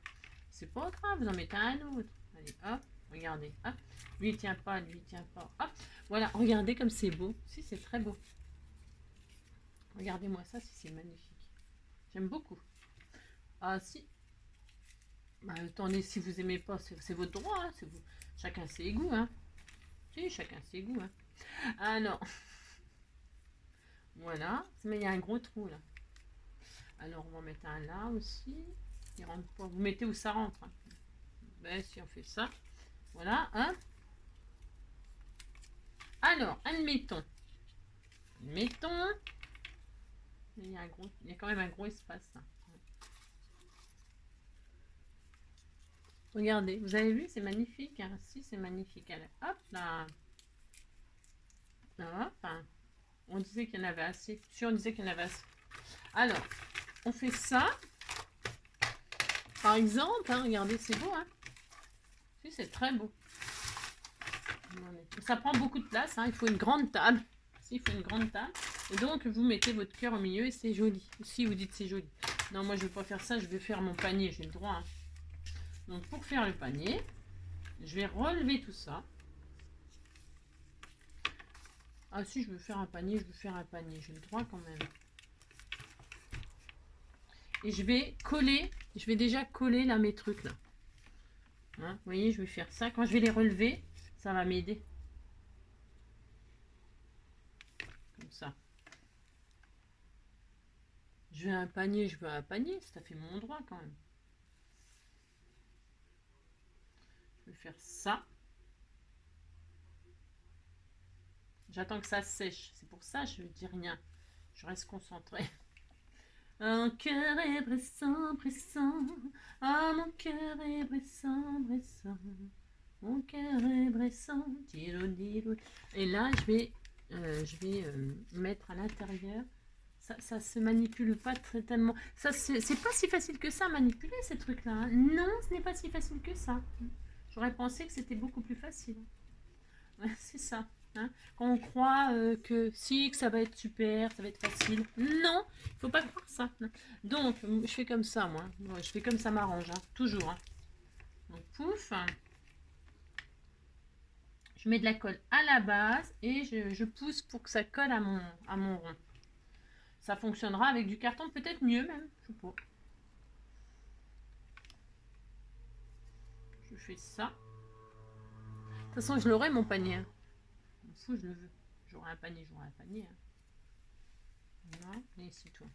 C'est pas grave, vous en mettez un autre. Allez, hop, regardez, hop. Lui, il tient pas, lui, il tient pas. Hop, voilà, regardez comme c'est beau. Si, c'est très beau. Regardez-moi ça, si c'est magnifique. J'aime beaucoup. Ah, si. Bah, attendez, si vous aimez pas, c'est votre droit. Hein, vous. Chacun ses goûts. Hein. Si, chacun ses goûts. Hein. Ah non. Voilà. Mais il y a un gros trou là. Alors, on va en mettre un là aussi. Il rentre pas. Vous mettez où ça rentre. Hein. Ben, si on fait ça. Voilà, hein. Alors, admettons. Il y a quand même un gros espace. Hein. Regardez, vous avez vu, c'est magnifique. Hein. Si, c'est magnifique. Allez, hop là. Hop. Hein. On disait qu'il y en avait assez. Si, on disait qu'il y en avait assez. Alors, on fait ça. Par exemple, hein, regardez, c'est beau. Hein. Si, c'est très beau. Ça prend beaucoup de place. Hein. Il faut une grande table. Si, il faut une grande table. Et donc, vous mettez votre cœur au milieu et c'est joli. Si vous dites c'est joli. Non, moi je vais pas faire ça, je vais faire mon panier, j'ai le droit. Hein. Donc pour faire le panier, je vais relever tout ça. Ah si, je veux faire un panier, je veux faire un panier, j'ai le droit quand même. Et je vais coller, je vais déjà coller là mes trucs là. Hein, vous voyez, je vais faire ça. Quand je vais les relever, ça va m'aider. Comme ça. Je veux un panier, je veux un panier, ça fait mon droit quand même. Je vais faire ça. J'attends que ça sèche. C'est pour ça que je ne dis rien. Je reste concentrée. Un cœur est pressant, pressant. Ah, mon cœur est pressant, pressant. Mon cœur est pressant. Et là, je vais mettre à l'intérieur. Ça se manipule pas très tellement. Ça, c'est pas si facile que ça à manipuler ces trucs-là. Hein. Non, ce n'est pas si facile que ça. J'aurais pensé que c'était beaucoup plus facile. Ouais, c'est ça. Hein. Quand on croit que si, que ça va être super, ça va être facile. Non, il faut pas croire ça. Donc, je fais comme ça, moi. Ouais, je fais comme ça m'arrange, hein, toujours. Hein. Donc, pouf. Je mets de la colle à la base et je pousse pour que ça colle à mon rond. Ça fonctionnera avec du carton, peut-être mieux même. Je sais pas. Je fais ça. De toute façon, je l'aurai mon panier. Hein. Je m'en fous, je le veux. J'aurai un panier, j'aurai un panier. Hein. Voilà, et c'est tout.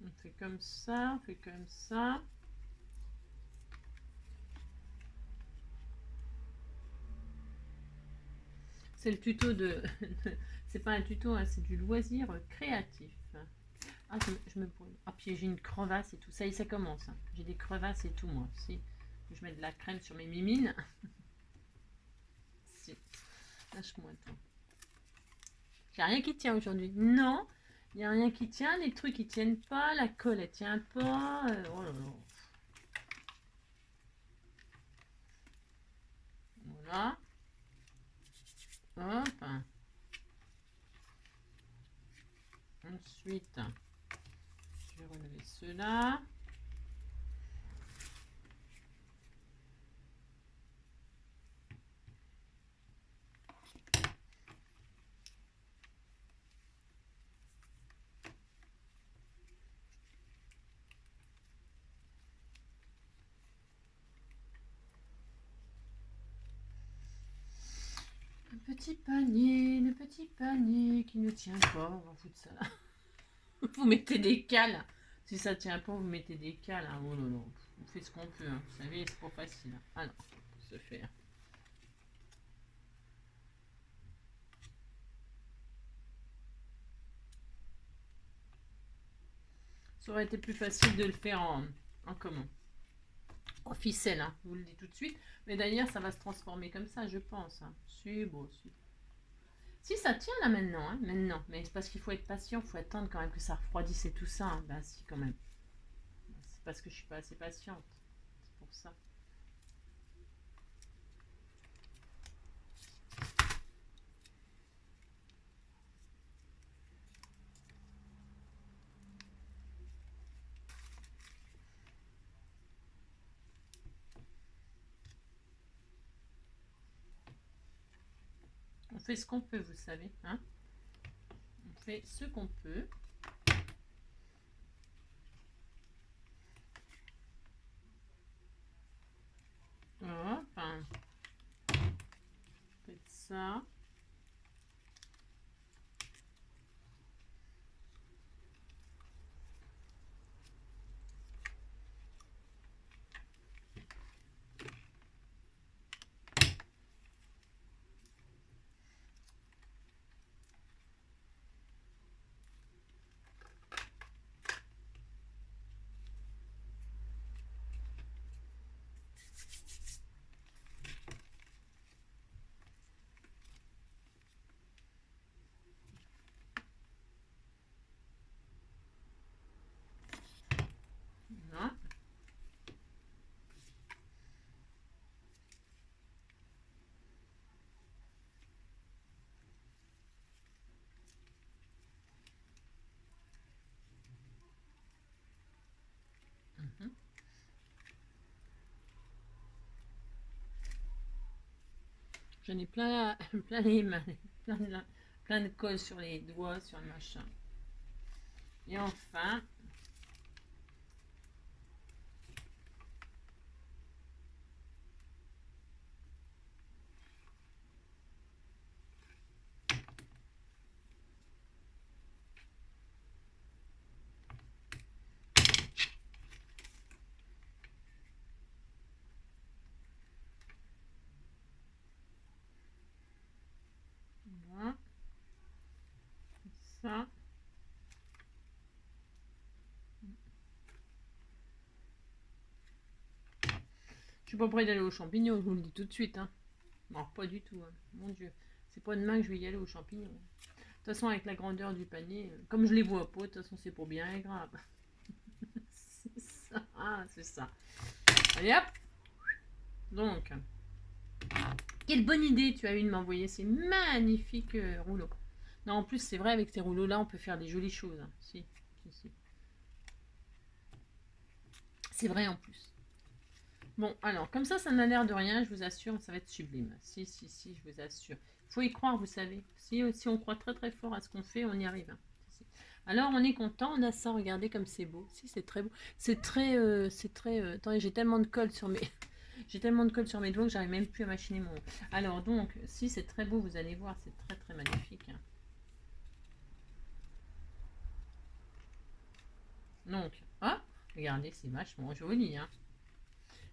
On fait comme ça, on fait comme ça. C'est le tuto de... c'est pas un tuto, hein, c'est du loisir créatif. Ah, je me brûle. Ah, puis j'ai une crevasse et tout. Ça y est, ça commence. Hein. J'ai des crevasses et tout, moi. Si. Je mets de la crème sur mes mimines. Si. Lâche-moi tout. J'ai rien qui tient aujourd'hui. Non, il n'y a rien qui tient. Les trucs, ils tiennent pas. La colle, elle tient pas. Oh là là. Voilà. Hop. Ensuite, je vais relever ceux-là. Le petit panier qui ne tient pas. On va foutre ça là. Vous mettez des cales. Si ça tient pas, vous mettez des cales. Hein. Oh non, non. On fait ce qu'on peut. Hein. Vous savez, c'est pas facile. Hein. Ah non, pour se faire. Ça aurait été plus facile de le faire en comment en ficelle, hein. Je vous le dis tout de suite. Mais d'ailleurs, ça va se transformer comme ça, je pense. Hein. C'est beau, c'est si ça tient là maintenant, hein, maintenant. Mais c'est parce qu'il faut être patient, il faut attendre quand même que ça refroidisse et tout ça. Hein. Ben si, quand même. C'est parce que je suis pas assez patiente. C'est pour ça. On fait ce qu'on peut, vous savez. Hein, on fait ce qu'on peut. Hop. Faites ça. J'en ai plein, plein les mains, plein de colle sur les doigts, sur le machin. Et enfin, voilà, ça. Je suis pas prêt d'aller aux champignons, je vous le dis tout de suite. Hein. Non, pas du tout. Hein. Mon Dieu, c'est pas demain que je vais y aller aux champignons. De toute façon, avec la grandeur du panier, comme je les vois pas, de toute façon, c'est pour bien et grave. C'est ça, c'est ça. Allez hop. Donc, quelle bonne idée tu as eu de m'envoyer ces magnifiques rouleaux. Non, en plus, c'est vrai, avec ces rouleaux-là, on peut faire des jolies choses. Hein. Si, si. C'est vrai en plus. Bon, alors, comme ça n'a l'air de rien, je vous assure, ça va être sublime. Si, je vous assure. Il faut y croire, vous savez. Si on croit très très fort à ce qu'on fait, on y arrive. Hein. Alors, on est content, on a ça, regardez comme c'est beau. Si, c'est très beau. C'est très... attendez, j'ai tellement de colle sur mes... J'ai tellement de colle sur mes doigts que j'arrive même plus à machiner mon... Alors, donc, si, c'est très beau, vous allez voir, c'est très très magnifique. Hein. Donc, ah, regardez, c'est vachement joli. Hein.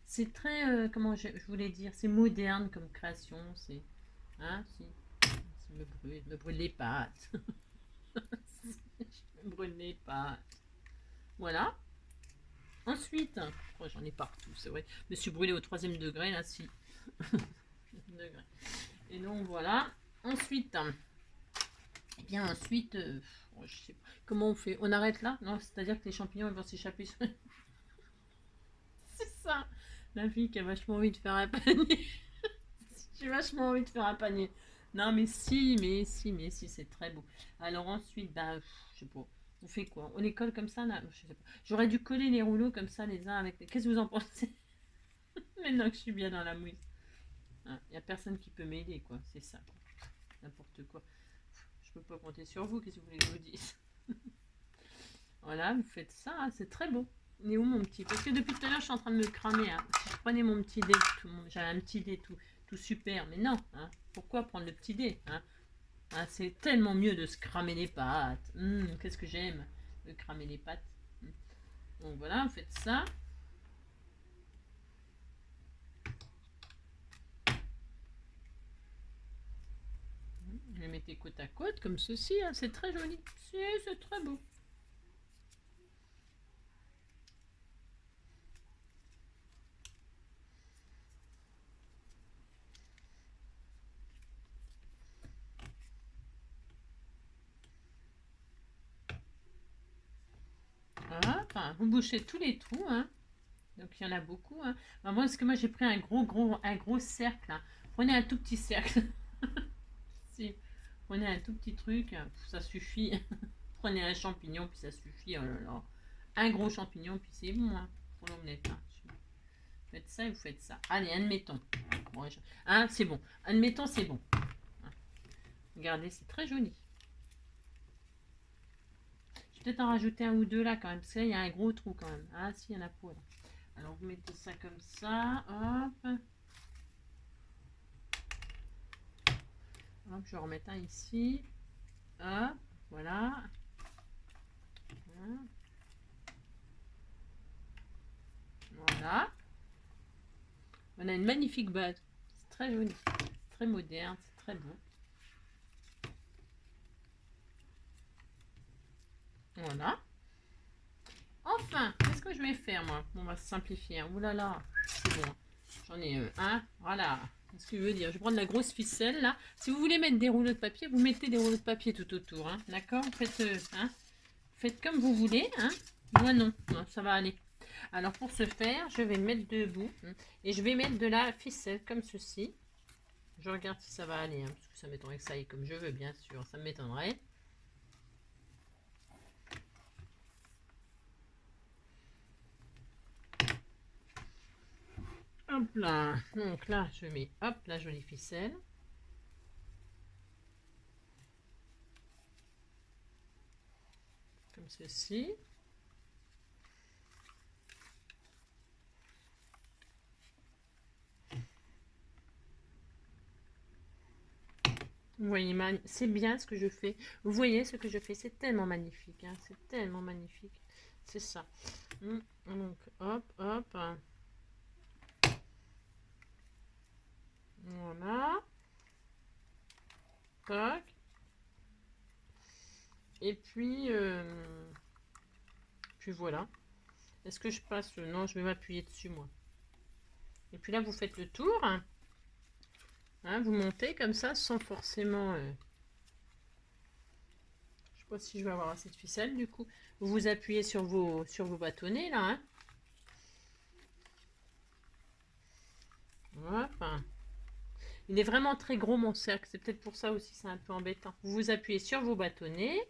C'est très, comment je voulais dire, c'est moderne comme création. C'est, hein, si, me brûle les pattes. Je me brûle les pattes. Voilà. Ensuite, oh, j'en ai partout, c'est vrai. Je me suis brûlée au 3e degré, là, si. Et donc, voilà. Ensuite, et bien ensuite, je sais pas, comment on fait? On arrête là? Non, c'est-à-dire que les champignons ils vont s'échapper. C'est ça. La fille qui a vachement envie de faire un panier. J'ai vachement envie de faire un panier. Non, mais si, c'est très beau. Alors ensuite, bah, je sais pas. On fait quoi? On les colle comme ça là? Je sais pas. J'aurais dû coller les rouleaux comme ça les uns avec les... Qu'est-ce que vous en pensez? Maintenant que je suis bien dans la mouise. Il n'y a personne qui peut m'aider, quoi. C'est ça, quoi. N'importe quoi. Je peux pas compter sur vous. Qu'est-ce que vous voulez que je vous dise? Voilà, vous faites ça. Hein, c'est très beau. Il est où mon petit? Parce que depuis tout à l'heure, je suis en train de me cramer. Hein. Si je prenais mon petit dé, j'avais un petit dé tout super. Mais non, hein. Pourquoi prendre le petit dé? Hein? Ah, c'est tellement mieux de se cramer les pattes. Qu'est-ce que j'aime de cramer les pattes. Donc voilà, vous faites ça. Vous les mettez côte à côte comme ceci. Hein. C'est très joli. C'est très beau. Hop, hein. Vous bouchez tous les trous. Hein. Donc il y en a beaucoup. Hein. Alors, moi, parce que moi j'ai pris un gros cercle. Hein. Prenez un tout petit cercle. Si. Prenez un tout petit truc, ça suffit. Prenez un champignon, puis ça suffit. Oh là là. Un gros champignon, puis c'est bon. Hein, pour l'omelette. Hein. Vous faites ça et vous faites ça. Allez, admettons. Bon, hein, c'est bon. Admettons, c'est bon. Hein. Regardez, c'est très joli. Je vais peut-être en rajouter un ou deux là quand même. Parce que là, il y a un gros trou quand même. Ah, si, il y en a pas là. Alors, vous mettez ça comme ça. Hop. Hop, je vais remettre un ici. Hop, voilà. Voilà. On a une magnifique base. C'est très joli. Très moderne. C'est très beau. Voilà. Enfin, qu'est-ce que je vais faire moi? On va se simplifier. Ouh là là. C'est bon. J'en ai un. Voilà. Ce que je veux dire. Je vais prendre la grosse ficelle là. Si vous voulez mettre des rouleaux de papier, vous mettez des rouleaux de papier tout autour. Hein. D'accord? Faites comme vous voulez. Hein. Moi non. Non, ça va aller. Alors pour ce faire, je vais mettre debout et je vais mettre de la ficelle comme ceci. Je regarde si ça va aller, hein, parce que ça m'étonnerait que ça aille comme je veux, bien sûr, ça m'étonnerait. Hop là, donc là je mets hop la jolie ficelle. comme ceci. Vous voyez, c'est bien ce que je fais. Vous voyez ce que je fais, c'est tellement magnifique. Hein, c'est tellement magnifique. C'est ça. Donc, hop, hop. Voilà. Tac. Et puis voilà. Est-ce que je passe? Non, je vais m'appuyer dessus, moi. Et puis là, vous faites le tour. Hein, vous montez comme ça, sans forcément... je sais pas si je vais avoir assez de ficelle, du coup. Vous vous appuyez sur vos bâtonnets, là. Hein. Hop. Il est vraiment très gros, mon cercle. C'est peut-être pour ça aussi, c'est un peu embêtant. Vous vous appuyez sur vos bâtonnets.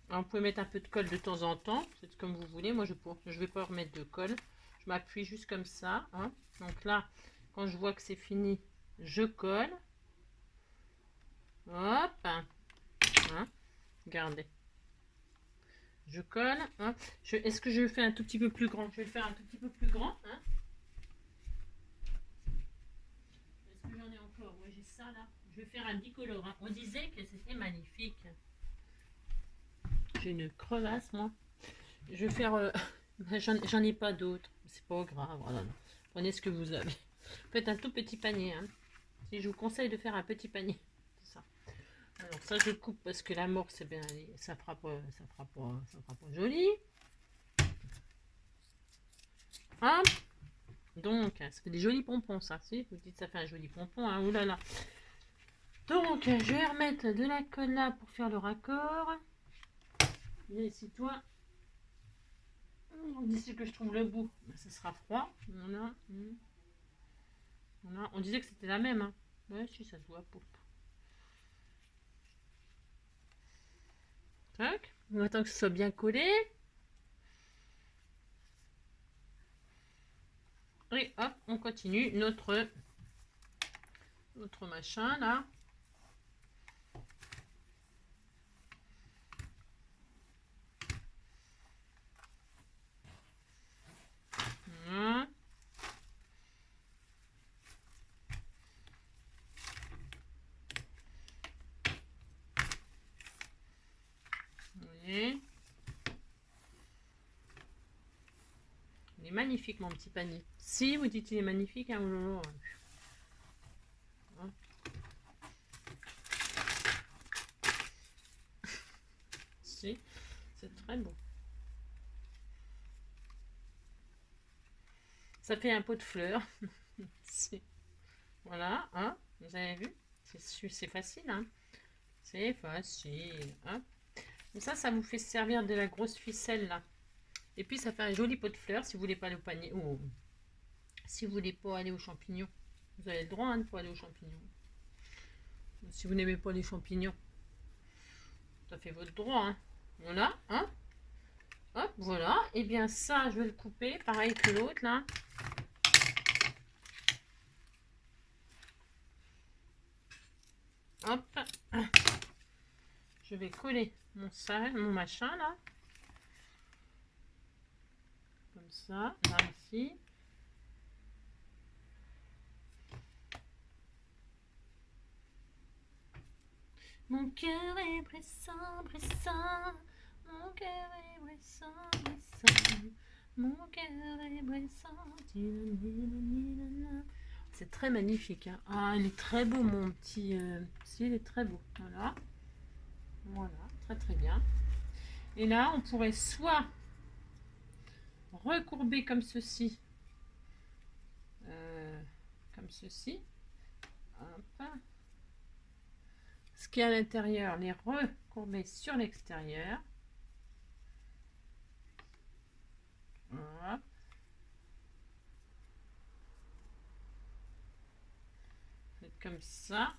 Alors, vous pouvez mettre un peu de colle de temps en temps. C'est comme vous voulez. Moi, je ne vais pas remettre de colle. Je m'appuie juste comme ça. Hein. Donc là, quand je vois que c'est fini, je colle. Hop. Hein. Regardez. Je colle. Hein. Est-ce que je le fais un tout petit peu plus grand? Je vais le faire un tout petit peu plus grand. Hein. Est-ce que j'en ai encore? Oui, j'ai ça là. Je vais faire un bicolore. Hein. On disait que c'était magnifique. J'ai une crevasse, moi. Je vais faire... j'en ai pas d'autres. C'est pas grave. Voilà. Prenez ce que vous avez. Faites un tout petit panier. Hein. Si je vous conseille de faire un petit panier. C'est ça. Alors ça, je coupe parce que l'amorce, c'est bien, ça fera pas joli. Hop. Donc, ça fait des jolis pompons, ça. Si vous dites ça fait un joli pompon, hein. Ouh là là. Donc, je vais remettre de la colle là pour faire le raccord. Et ici, toi, d'ici que je trouve le bout, ça sera froid. Voilà. Voilà. On disait que c'était la même. Hein. Ouais, si, ça se voit. Tac. On attend que ce soit bien collé. Et hop, on continue notre machin là. Voilà. Vous voyez. Il est magnifique, mon petit panier. Si vous dites il est magnifique, hein, si, c'est très beau. Ça fait un pot de fleurs. Voilà, hein, vous avez vu? C'est facile, hein. C'est facile. Hein. Donc ça vous fait servir de la grosse ficelle, là. Et puis, ça fait un joli pot de fleurs si vous voulez pas aller au panier. Ou si vous voulez pas aller aux champignons. Vous avez le droit hein, de pas aller aux champignons. Si vous n'aimez pas les champignons, ça fait votre droit. Hein. Voilà, hein. Hop, voilà. Et bien ça, je vais le couper, pareil que l'autre, là. Hop. Je vais coller mon machin, là. Comme ça, là, ici. Mon cœur est pressant, pressant. Mon cœur est pressant, pressant. Mon cœur est pressant. C'est très magnifique. Hein. Ah, il est très beau, mon petit... Si, il est très beau. Voilà. Voilà, très très bien. Et là, on pourrait soit recourber comme ceci. Comme ceci. Hop. Ce qui est à l'intérieur, les recourber sur l'extérieur. Voilà. Faites comme ça.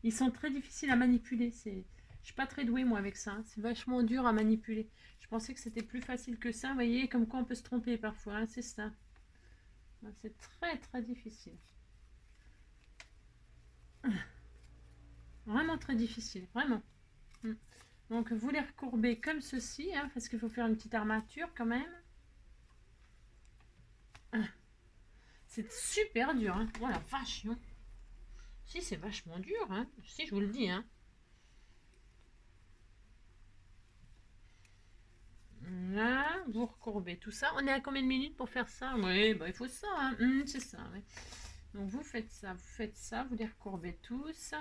Ils sont très difficiles à manipuler. Je suis pas très douée moi avec ça. C'est vachement dur à manipuler. Je pensais que c'était plus facile que ça. Vous voyez, comme quoi on peut se tromper parfois. Hein, c'est ça. C'est très très difficile. Vraiment très difficile, vraiment. Mm. Donc vous les recourbez comme ceci, hein, parce qu'il faut faire une petite armature quand même. C'est super dur, hein. Voilà, vache, non. Si, c'est vachement dur, hein. Si, je vous le dis, hein. Là, vous recourbez tout ça. On est à combien de minutes pour faire ça? Oui, bah, il faut ça, hein. C'est ça, ouais. Donc vous faites ça, vous les recourbez tous.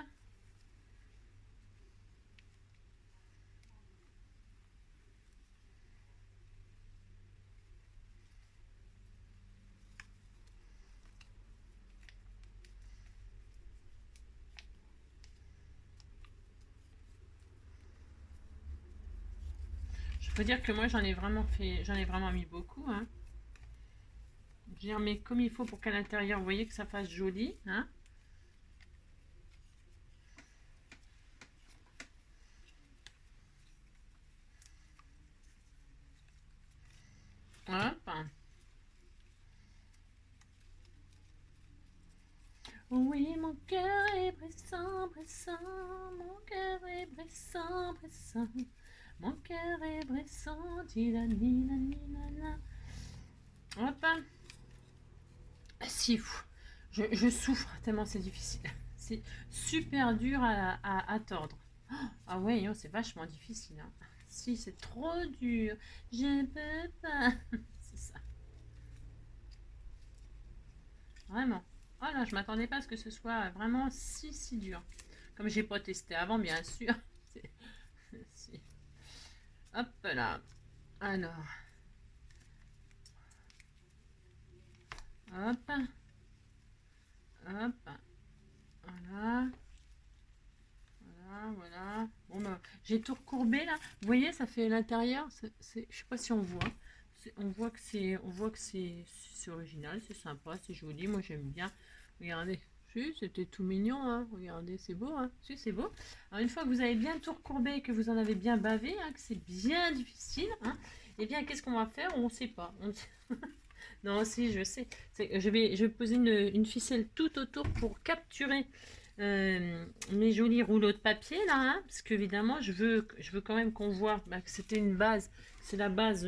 Je peux dire que moi j'en ai vraiment mis beaucoup, hein. J'ai remis comme il faut pour qu'à l'intérieur, vous voyez que ça fasse joli, hein. Hop. Oui, mon cœur est pressant, pressant, mon cœur est pressant, pressant, mon cœur est pressant, tilanina. Hop. Si, je souffre tellement c'est difficile. C'est super dur à tordre. Ah ouais, c'est vachement difficile, hein. Si, c'est trop dur. Je peux pas. C'est ça. Vraiment. Oh là, je m'attendais pas à ce que ce soit vraiment si dur. Comme j'ai pas testé avant, bien sûr. Si. Hop là. Alors, hop, hop. Voilà, voilà. Bon, bah, j'ai tout recourbé là. Vous voyez, ça fait l'intérieur. Je sais pas si on voit. On voit que c'est original, c'est sympa, c'est joli. Moi, j'aime bien. Regardez. Si, c'était tout mignon, hein. Regardez, c'est beau, hein. Si, c'est beau. Alors, une fois que vous avez bien tout recourbé, que vous en avez bien bavé, hein, que c'est bien difficile, hein, eh bien, qu'est-ce qu'on va faire? On ne sait pas. Non, si, je sais. Je vais poser une ficelle tout autour pour capturer mes jolis rouleaux de papier, là, hein, parce qu'évidemment, je veux quand même qu'on voit bah, que c'était une base. C'est la base,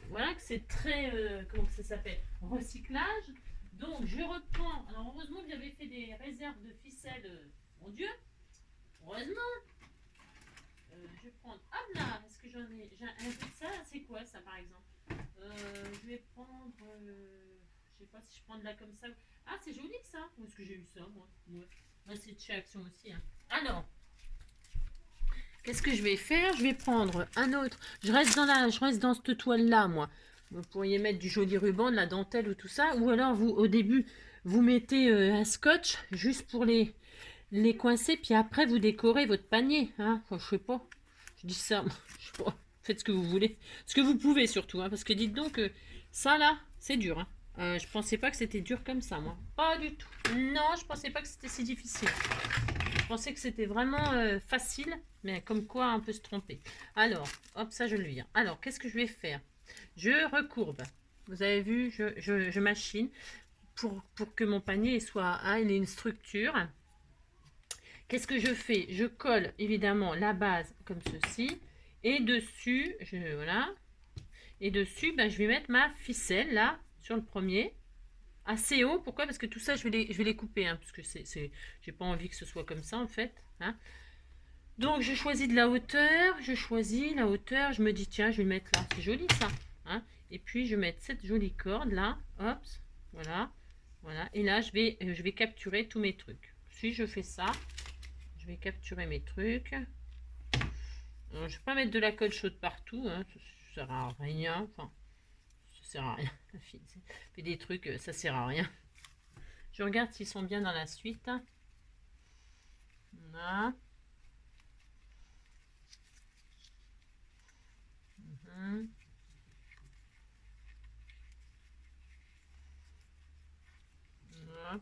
voilà, que c'est très, comment que ça s'appelle? Recyclage. Donc, je reprends. Alors, heureusement que j'avais fait des réserves de ficelle, mon Dieu, heureusement. Je vais prendre, hop là, parce que j'ai un peu de ça, c'est quoi ça, par exemple? Je vais prendre. Je sais pas si je prends de là comme ça. Ah, c'est joli ça. Où est-ce que j'ai eu ça, moi? Ouais. Moi, c'est de chez Action aussi, hein. Alors, qu'est-ce que je vais faire? Je vais prendre un autre. Je reste dans cette toile-là, moi. Vous pourriez mettre du joli ruban, de la dentelle ou tout ça. Ou alors, vous, au début, vous mettez un scotch juste pour les coincer. Puis après, vous décorez votre panier. Hein. Enfin, je sais pas. Je dis ça. Je sais pas. Faites ce que vous voulez. Ce que vous pouvez surtout. Hein, parce que dites donc que ça, là, c'est dur. Hein. Je pensais pas que c'était dur comme ça, moi. Pas du tout. Non, je pensais pas que c'était si difficile. Je pensais que c'était vraiment facile, mais comme quoi on peut se tromper. Alors, hop, ça je le viens. Alors, qu'est-ce que je vais faire? Je recourbe. Vous avez vu, je machine pour que mon panier soit, hein, il ait une structure. Qu'est-ce que je fais? Je colle évidemment la base comme ceci. Et dessus, voilà. Et dessus, ben, je vais mettre ma ficelle là, sur le premier. Assez haut, pourquoi? Parce que tout ça, je vais les couper, hein, parce que j'ai pas envie que ce soit comme ça en fait. Hein. Donc je choisis de la hauteur, je me dis tiens, je vais le mettre là, c'est joli ça. Hein. Et puis je vais mettre cette jolie corde là, hop, voilà, voilà. Et là je vais capturer tous mes trucs. Si je fais ça, je vais capturer mes trucs. Alors, je vais pas mettre de la colle chaude partout, hein, ça sert à rien. Enfin, ça sert à rien. Fait des trucs, ça sert à rien. Je regarde s'ils sont bien dans la suite. Voilà. Mhm. Voilà.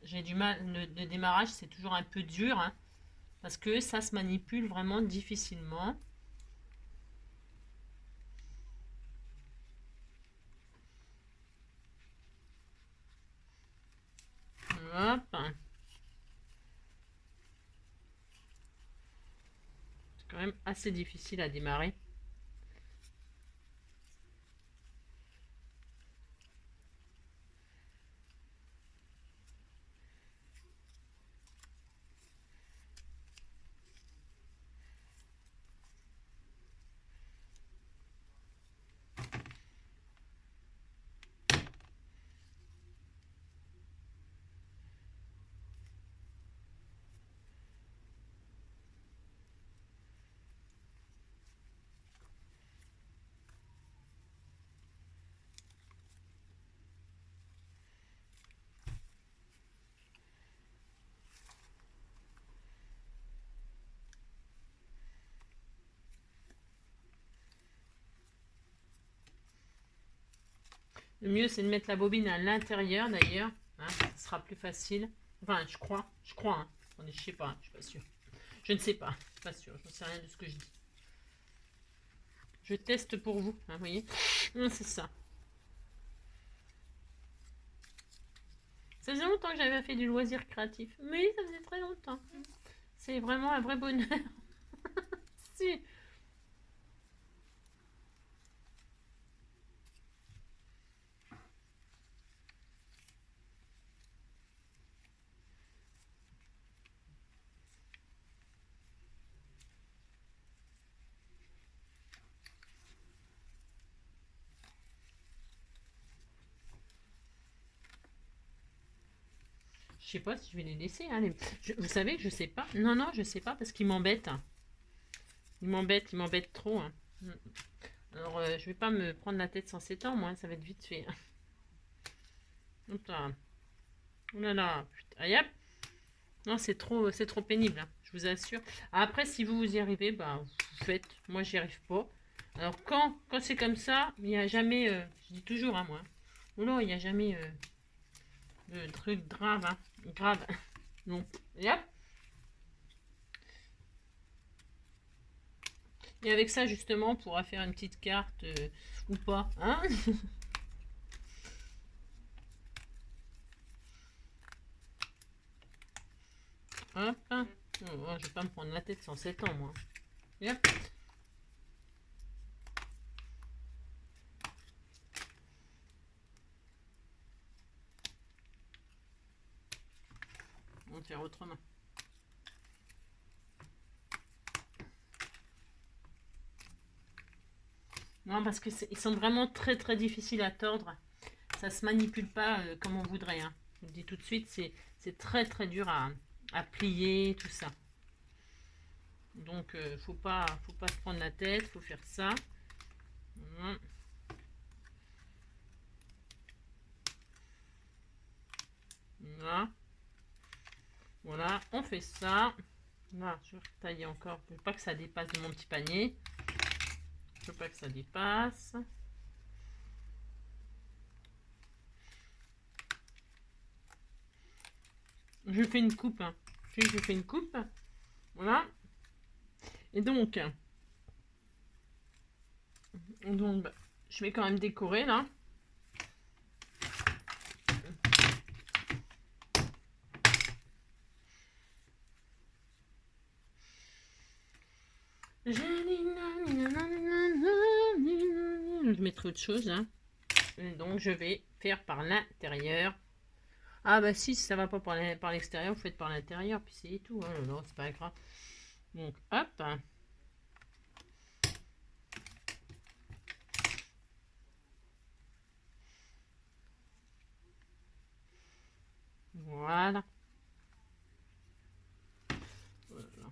J'ai du mal, le démarrage c'est toujours un peu dur, hein, parce que ça se manipule vraiment difficilement. Hop. même assez difficile à démarrer. Le mieux, c'est de mettre la bobine à l'intérieur d'ailleurs. Hein, ce sera plus facile. Enfin, je crois. Hein. Attendez, je sais pas, je suis pas sûre. Je ne sais pas, je suis pas sûre. Je ne sais rien de ce que je dis. Je teste pour vous, hein, vous voyez. C'est ça. Ça faisait longtemps que j'avais fait du loisir créatif. Mais ça faisait très longtemps. C'est vraiment un vrai bonheur. Si. Je sais pas si je vais les laisser. Hein, vous savez que je sais pas. Non, non, je sais pas parce qu'ils m'embêtent. Ils m'embêtent trop. Hein. Alors, je vais pas me prendre la tête sans s'étendre, moi. Ça va être vite fait. Hop là. Oh là là. Allez hop. Non, c'est trop pénible. Hein, je vous assure. Après, si vous y arrivez, bah, vous faites. Moi, j'y arrive pas. Alors, quand c'est comme ça, il n'y a jamais. Je dis toujours, hein, moi. Oh là, il n'y a jamais de truc grave. Hein, grave. Non. Et hop. Et avec ça, justement, on pourra faire une petite carte ou pas. Hein. Hop. Oh, je vais pas me prendre la tête sans 7 ans, moi. Et hop. On va faire autrement. Non, parce que ils sont vraiment très très difficiles à tordre. Ça se manipule pas comme on voudrait. Hein. Je vous le dis tout de suite, c'est très très dur à plier, tout ça. Donc, faut pas se prendre la tête, faut faire ça. Voilà. Voilà, on fait ça. Là, je vais tailler encore. Je veux pas que ça dépasse de mon petit panier. Je veux pas que ça dépasse. Je fais une coupe. Hein. Je fais une coupe. Voilà. Et donc, bah, je vais quand même décorer là. Je mettrai autre chose. Hein. Donc, je vais faire par l'intérieur. Ah bah si ça va pas par l'extérieur, vous faites par l'intérieur, puis c'est tout. Hein. Non, c'est pas grave. Donc, hop. Voilà. Voilà.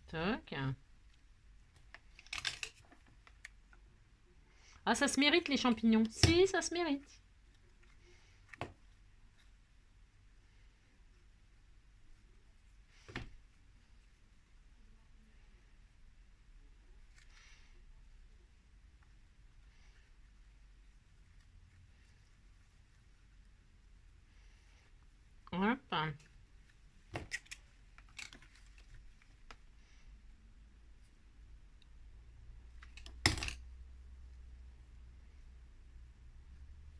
Toc. Ah, ça se mérite les champignons. Si, ça se mérite. Hop.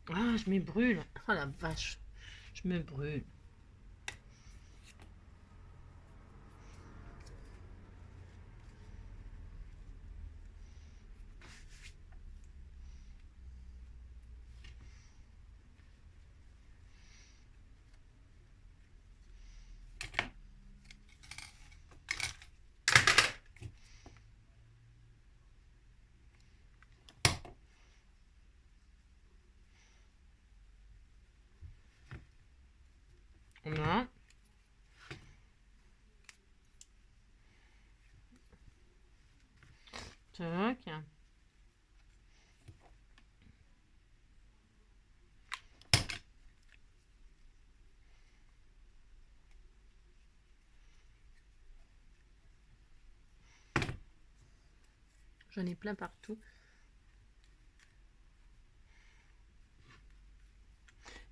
Ah, je me brûle. Oh la vache. Je me brûle. Voilà. Tac. J'en ai plein partout.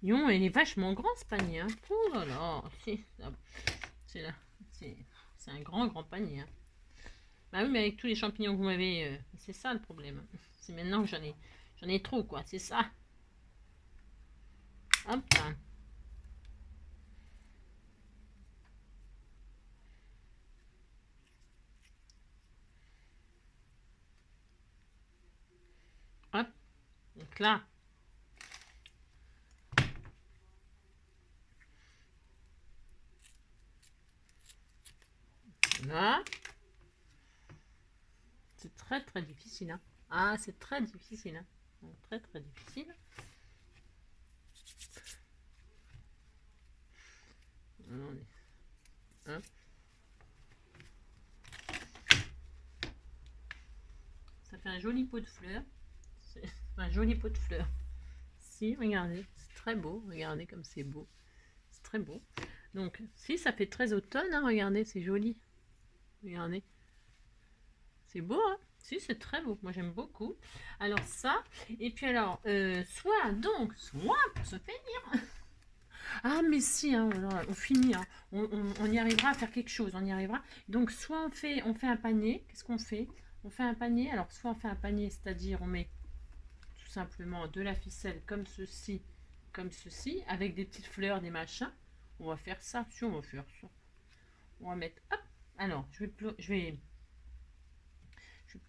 Yon, il est vachement grand ce panier. Hein. Oh là là, c'est un grand panier. Hein. Bah oui, mais avec tous les champignons que vous m'avez, c'est ça le problème. C'est maintenant que j'en ai trop quoi. C'est ça. Hop. Hop. Donc là. Là. C'est très difficile. Hein. Ah, c'est très difficile. Hein. Très difficile. Hein. Ça fait un joli pot de fleurs. C'est un joli pot de fleurs. Si, regardez, c'est très beau. Regardez comme c'est beau. C'est très beau. Donc, si, ça fait très automne. Hein, regardez, c'est joli. Regardez. C'est beau, hein? Si, c'est très beau. Moi, j'aime beaucoup. Alors, ça. Et puis, alors, soit pour se finir. Ah, mais si, hein, on finit. Hein. On y arrivera à faire quelque chose. On y arrivera. Donc, soit on fait un panier. Qu'est-ce qu'on fait? On fait un panier. Alors, soit on fait un panier, c'est-à-dire on met tout simplement de la ficelle comme ceci, avec des petites fleurs, des machins. On va faire ça. Si, on va faire ça. On va mettre. Hop. Alors, je vais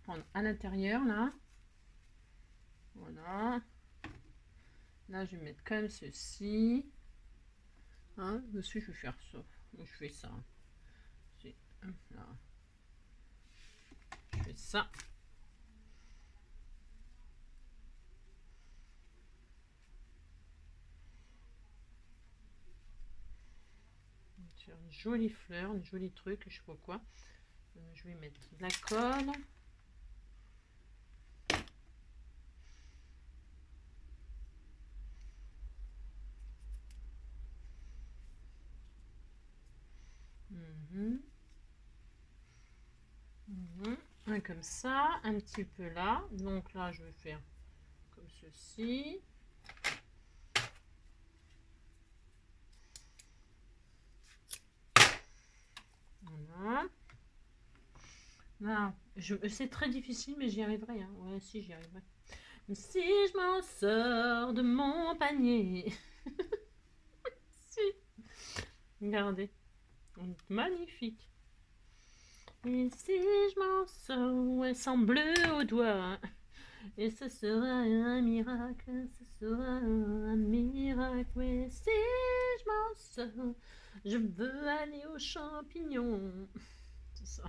prendre à l'intérieur là. Voilà. Là, je vais mettre comme ceci. Hein, dessus, je vais faire ça. Je fais ça. Là. Je fais ça. Faire une jolie fleur, une jolie truc, je sais pas quoi. Je vais mettre de la colle. Un comme ça, un petit peu là. Donc là, je vais faire comme ceci. Voilà. Là, c'est très difficile, mais j'y arriverai. Hein. Ouais, si, j'y arriverai. Si je m'en sors de mon panier. Si. Regardez. Magnifique. Et si je m'en sors, ouais, sans bleu au doigt. Et ce sera un miracle, ce sera un miracle. Ouais, si je m'en sors, je veux aller aux champignons. C'est ça.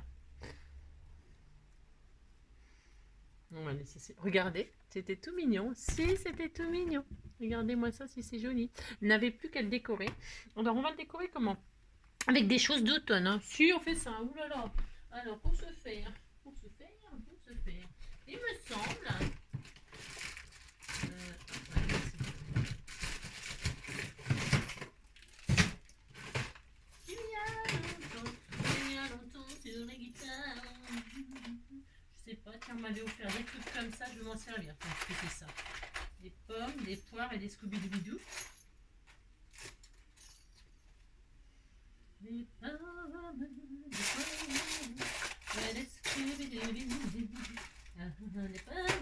On va laisser. Regardez, c'était tout mignon. Si, c'était tout mignon. Regardez-moi ça, si c'est joli. Il n'avait plus qu'à le décorer. Alors, on va le décorer comment? Avec des choses d'automne. Hein. Si, on fait ça. Ouh là là. Alors, pour ce faire, il me semble. Il y a longtemps sur la guitare. Je sais pas, tiens, on m'avait offert des trucs comme ça, je vais m'en servir. C'est ça. Des pommes, des poires et des Scooby-Doo. Des pommes, des Scooby-Doo.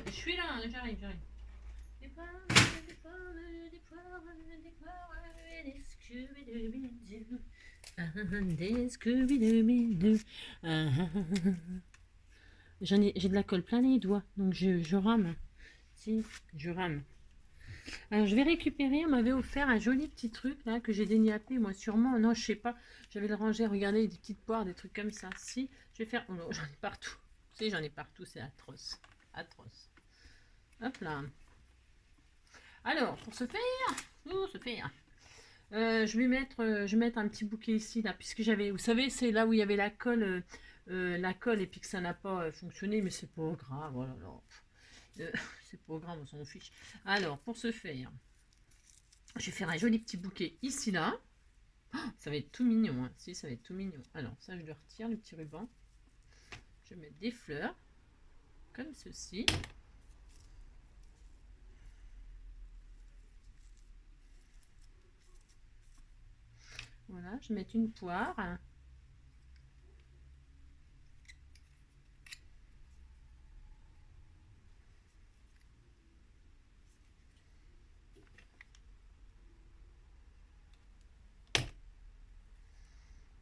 Je suis là, j'arrive. Des pommes, poires et des Scooby-Doo. Des Scooby-Doo. J'ai de la colle plein les doigts, donc je rame. Si, je rame. Alors, je vais récupérer, on m'avait offert un joli petit truc là que j'ai déniapé, moi sûrement, non, je sais pas, j'avais le rangé, regardez, des petites poires, des trucs comme ça. Si, je vais faire, oh non, j'en ai partout. Si, j'en ai partout, c'est atroce. Atroce. Hop là. Alors, pour ce faire, je vais mettre un petit bouquet ici, là, puisque j'avais, vous savez, c'est là où il y avait la colle, et puis que ça n'a pas fonctionné, mais c'est pas grave, voilà. C'est pas grave, on s'en fiche. Alors, pour ce faire, je vais faire un joli petit bouquet ici, là. Oh, ça va être tout mignon, hein. Si, ça va être tout mignon. Alors, ça, je le retire, le petit ruban. Je vais mettre des fleurs, comme ceci. Voilà, je vais mettre une poire.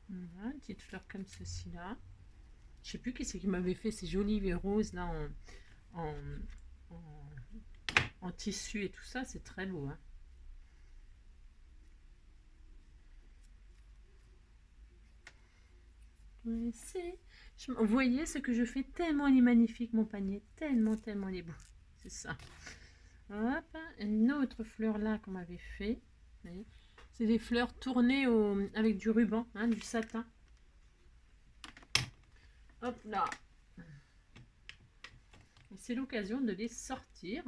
Voilà, une petite fleur comme ceci là. Je sais plus qui c'est qui m'avait fait ces jolies roses là en, en, en tissu et tout ça, c'est très beau. Hein. Vous voyez ce que je fais, tellement il est magnifique mon panier, tellement il est beau. C'est ça. Hop, une autre fleur là qu'on m'avait fait. C'est des fleurs tournées avec du ruban, hein, du satin. Hop là. C'est l'occasion de les sortir.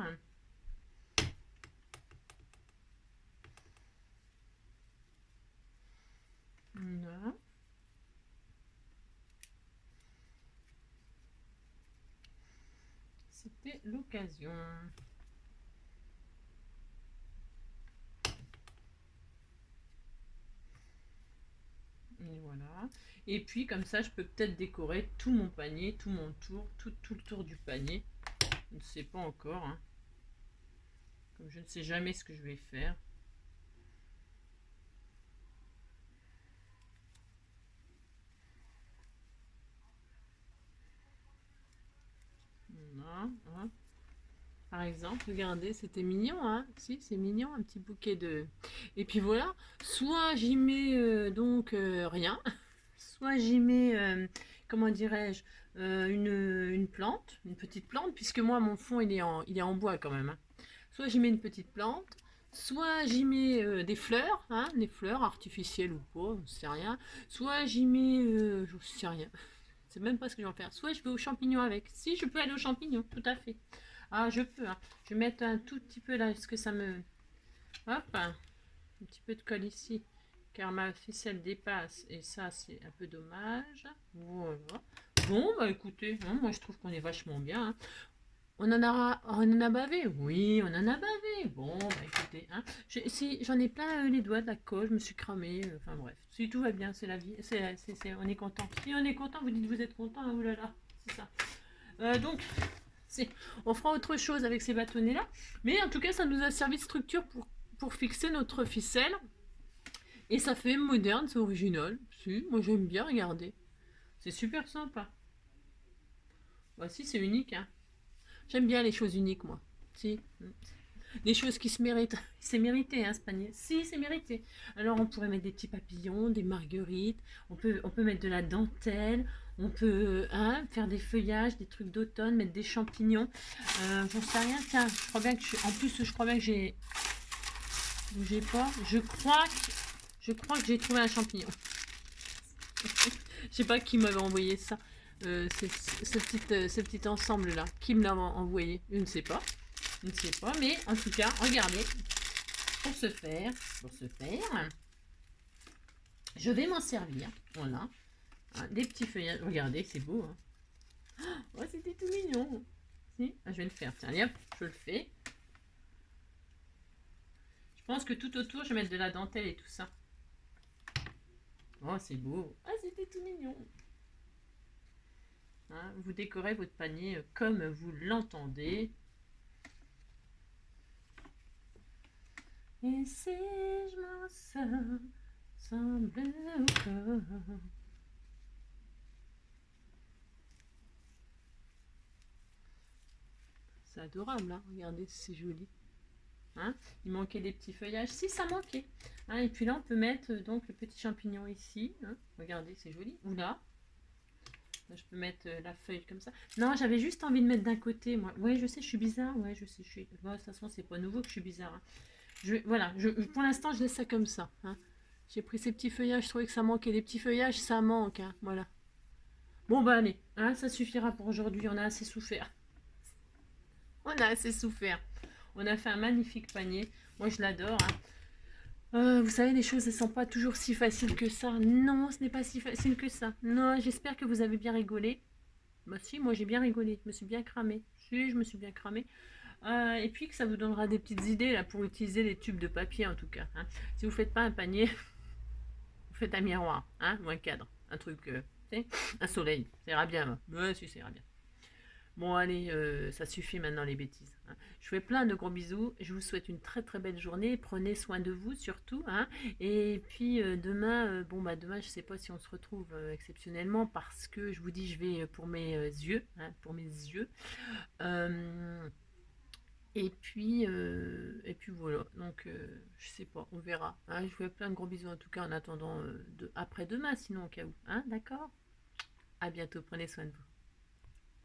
Voilà. C'était l'occasion. Et voilà. Et puis comme ça, je peux peut-être décorer tout mon panier, tout mon tour, tout le tour du panier. Je ne sais pas encore. Hein. Comme je ne sais jamais ce que je vais faire. Voilà. Hein. Par exemple, regardez, c'était mignon, hein. Si, c'est mignon, un petit bouquet de... Et puis voilà, soit j'y mets rien, soit j'y mets, comment dirais-je, une plante, une petite plante, puisque moi, mon fond, il est en bois quand même. Hein. Soit j'y mets une petite plante, soit j'y mets des fleurs, hein, des fleurs artificielles ou pas, je sais rien. Soit j'y mets, je sais rien, c'est même pas ce que je vais en faire. Soit je vais aux champignons avec. Si, je peux aller aux champignons, tout à fait. Ah, je peux. Hein. Je vais mettre un tout petit peu là, est-ce que ça me... Hop, un petit peu de colle ici, car ma ficelle dépasse, et ça, c'est un peu dommage. Voilà. Bon, bah écoutez, hein, moi je trouve qu'on est vachement bien. Hein. On en a bavé. Oui, on en a bavé. Bon, bah écoutez, hein. Si, j'en ai plein les doigts de la colle, je me suis cramé. Enfin bref, si tout va bien, c'est la vie. On est content. Si on est content, vous dites vous êtes content. Hein, oulala, c'est ça. Donc, on fera autre chose avec ces bâtonnets là. Mais en tout cas, ça nous a servi de structure pour fixer notre ficelle. Et ça fait moderne, c'est original. Si, moi j'aime bien regarder. C'est super sympa. Bah si, c'est unique. Hein. J'aime bien les choses uniques, moi. Si. Des choses qui se méritent. C'est mérité, hein, ce panier. Si, c'est mérité. Alors, on pourrait mettre des petits papillons, des marguerites. On peut mettre de la dentelle. On peut faire des feuillages, des trucs d'automne, mettre des champignons. J'en sais rien. Tiens, je crois bien que en plus, je crois bien que j'ai... J'ai pas. Je crois que j'ai trouvé un champignon. Je sais pas qui m'avait envoyé ça. Ce petit ensemble là. Qui me l'a envoyé? Je ne sais pas. Je ne sais pas. Mais en tout cas, regardez. Pour ce faire, je vais m'en servir. Voilà. Des petits feuillages. Regardez, c'est beau. Hein. Oh, c'était tout mignon. Si, je vais le faire. Tiens, allez hop, je le fais. Je pense que tout autour, je vais mettre de la dentelle et tout ça. Oh, c'est beau. Ah, c'était tout mignon. Hein, vous décorez votre panier comme vous l'entendez. Et si je m'en sors sans bleu au corps. C'est adorable, hein. Regardez, c'est joli. Hein, il manquait des petits feuillages. Si, ça manquait. Hein, et puis là, on peut mettre donc le petit champignon ici. Hein. Regardez, c'est joli. Ou là. Là, je peux mettre la feuille comme ça. Non, j'avais juste envie de mettre d'un côté, moi. Ouais, je sais, je suis bizarre. Ouais, je sais, je suis. Bon, de toute façon, c'est pas nouveau que je suis bizarre. Hein. Voilà, pour l'instant, je laisse ça comme ça. Hein. J'ai pris ces petits feuillages, je trouvais que ça manquait. Les petits feuillages, ça manque. Hein. Voilà. Bon, bah, allez. Hein, ça suffira pour aujourd'hui. On a assez souffert. On a assez souffert. On a fait un magnifique panier. Moi, je l'adore. Hein. Vous savez, les choses ne sont pas toujours si faciles que ça. Non, ce n'est pas si facile que ça. Non, j'espère que vous avez bien rigolé. Bah si, moi j'ai bien rigolé. Je me suis bien cramée. Si, je me suis bien cramée. Et puis que ça vous donnera des petites idées là pour utiliser les tubes de papier en tout cas. Hein. Si vous ne faites pas un panier, vous faites un miroir, hein, ou un cadre. Un truc, un soleil. Ça ira bien. Ouais, si, ça ira bien. Bon, allez, ça suffit maintenant les bêtises. Hein. Je vous fais plein de gros bisous. Je vous souhaite une très très belle journée. Prenez soin de vous surtout. Hein. Et puis demain, demain, je sais pas si on se retrouve exceptionnellement parce que je vous dis, je vais pour mes yeux, hein, pour mes yeux. Euh, et puis voilà. Donc, je sais pas, on verra. Hein. Je vous fais plein de gros bisous en tout cas en attendant après demain, sinon au cas où. Hein, d'accord. À bientôt. Prenez soin de vous.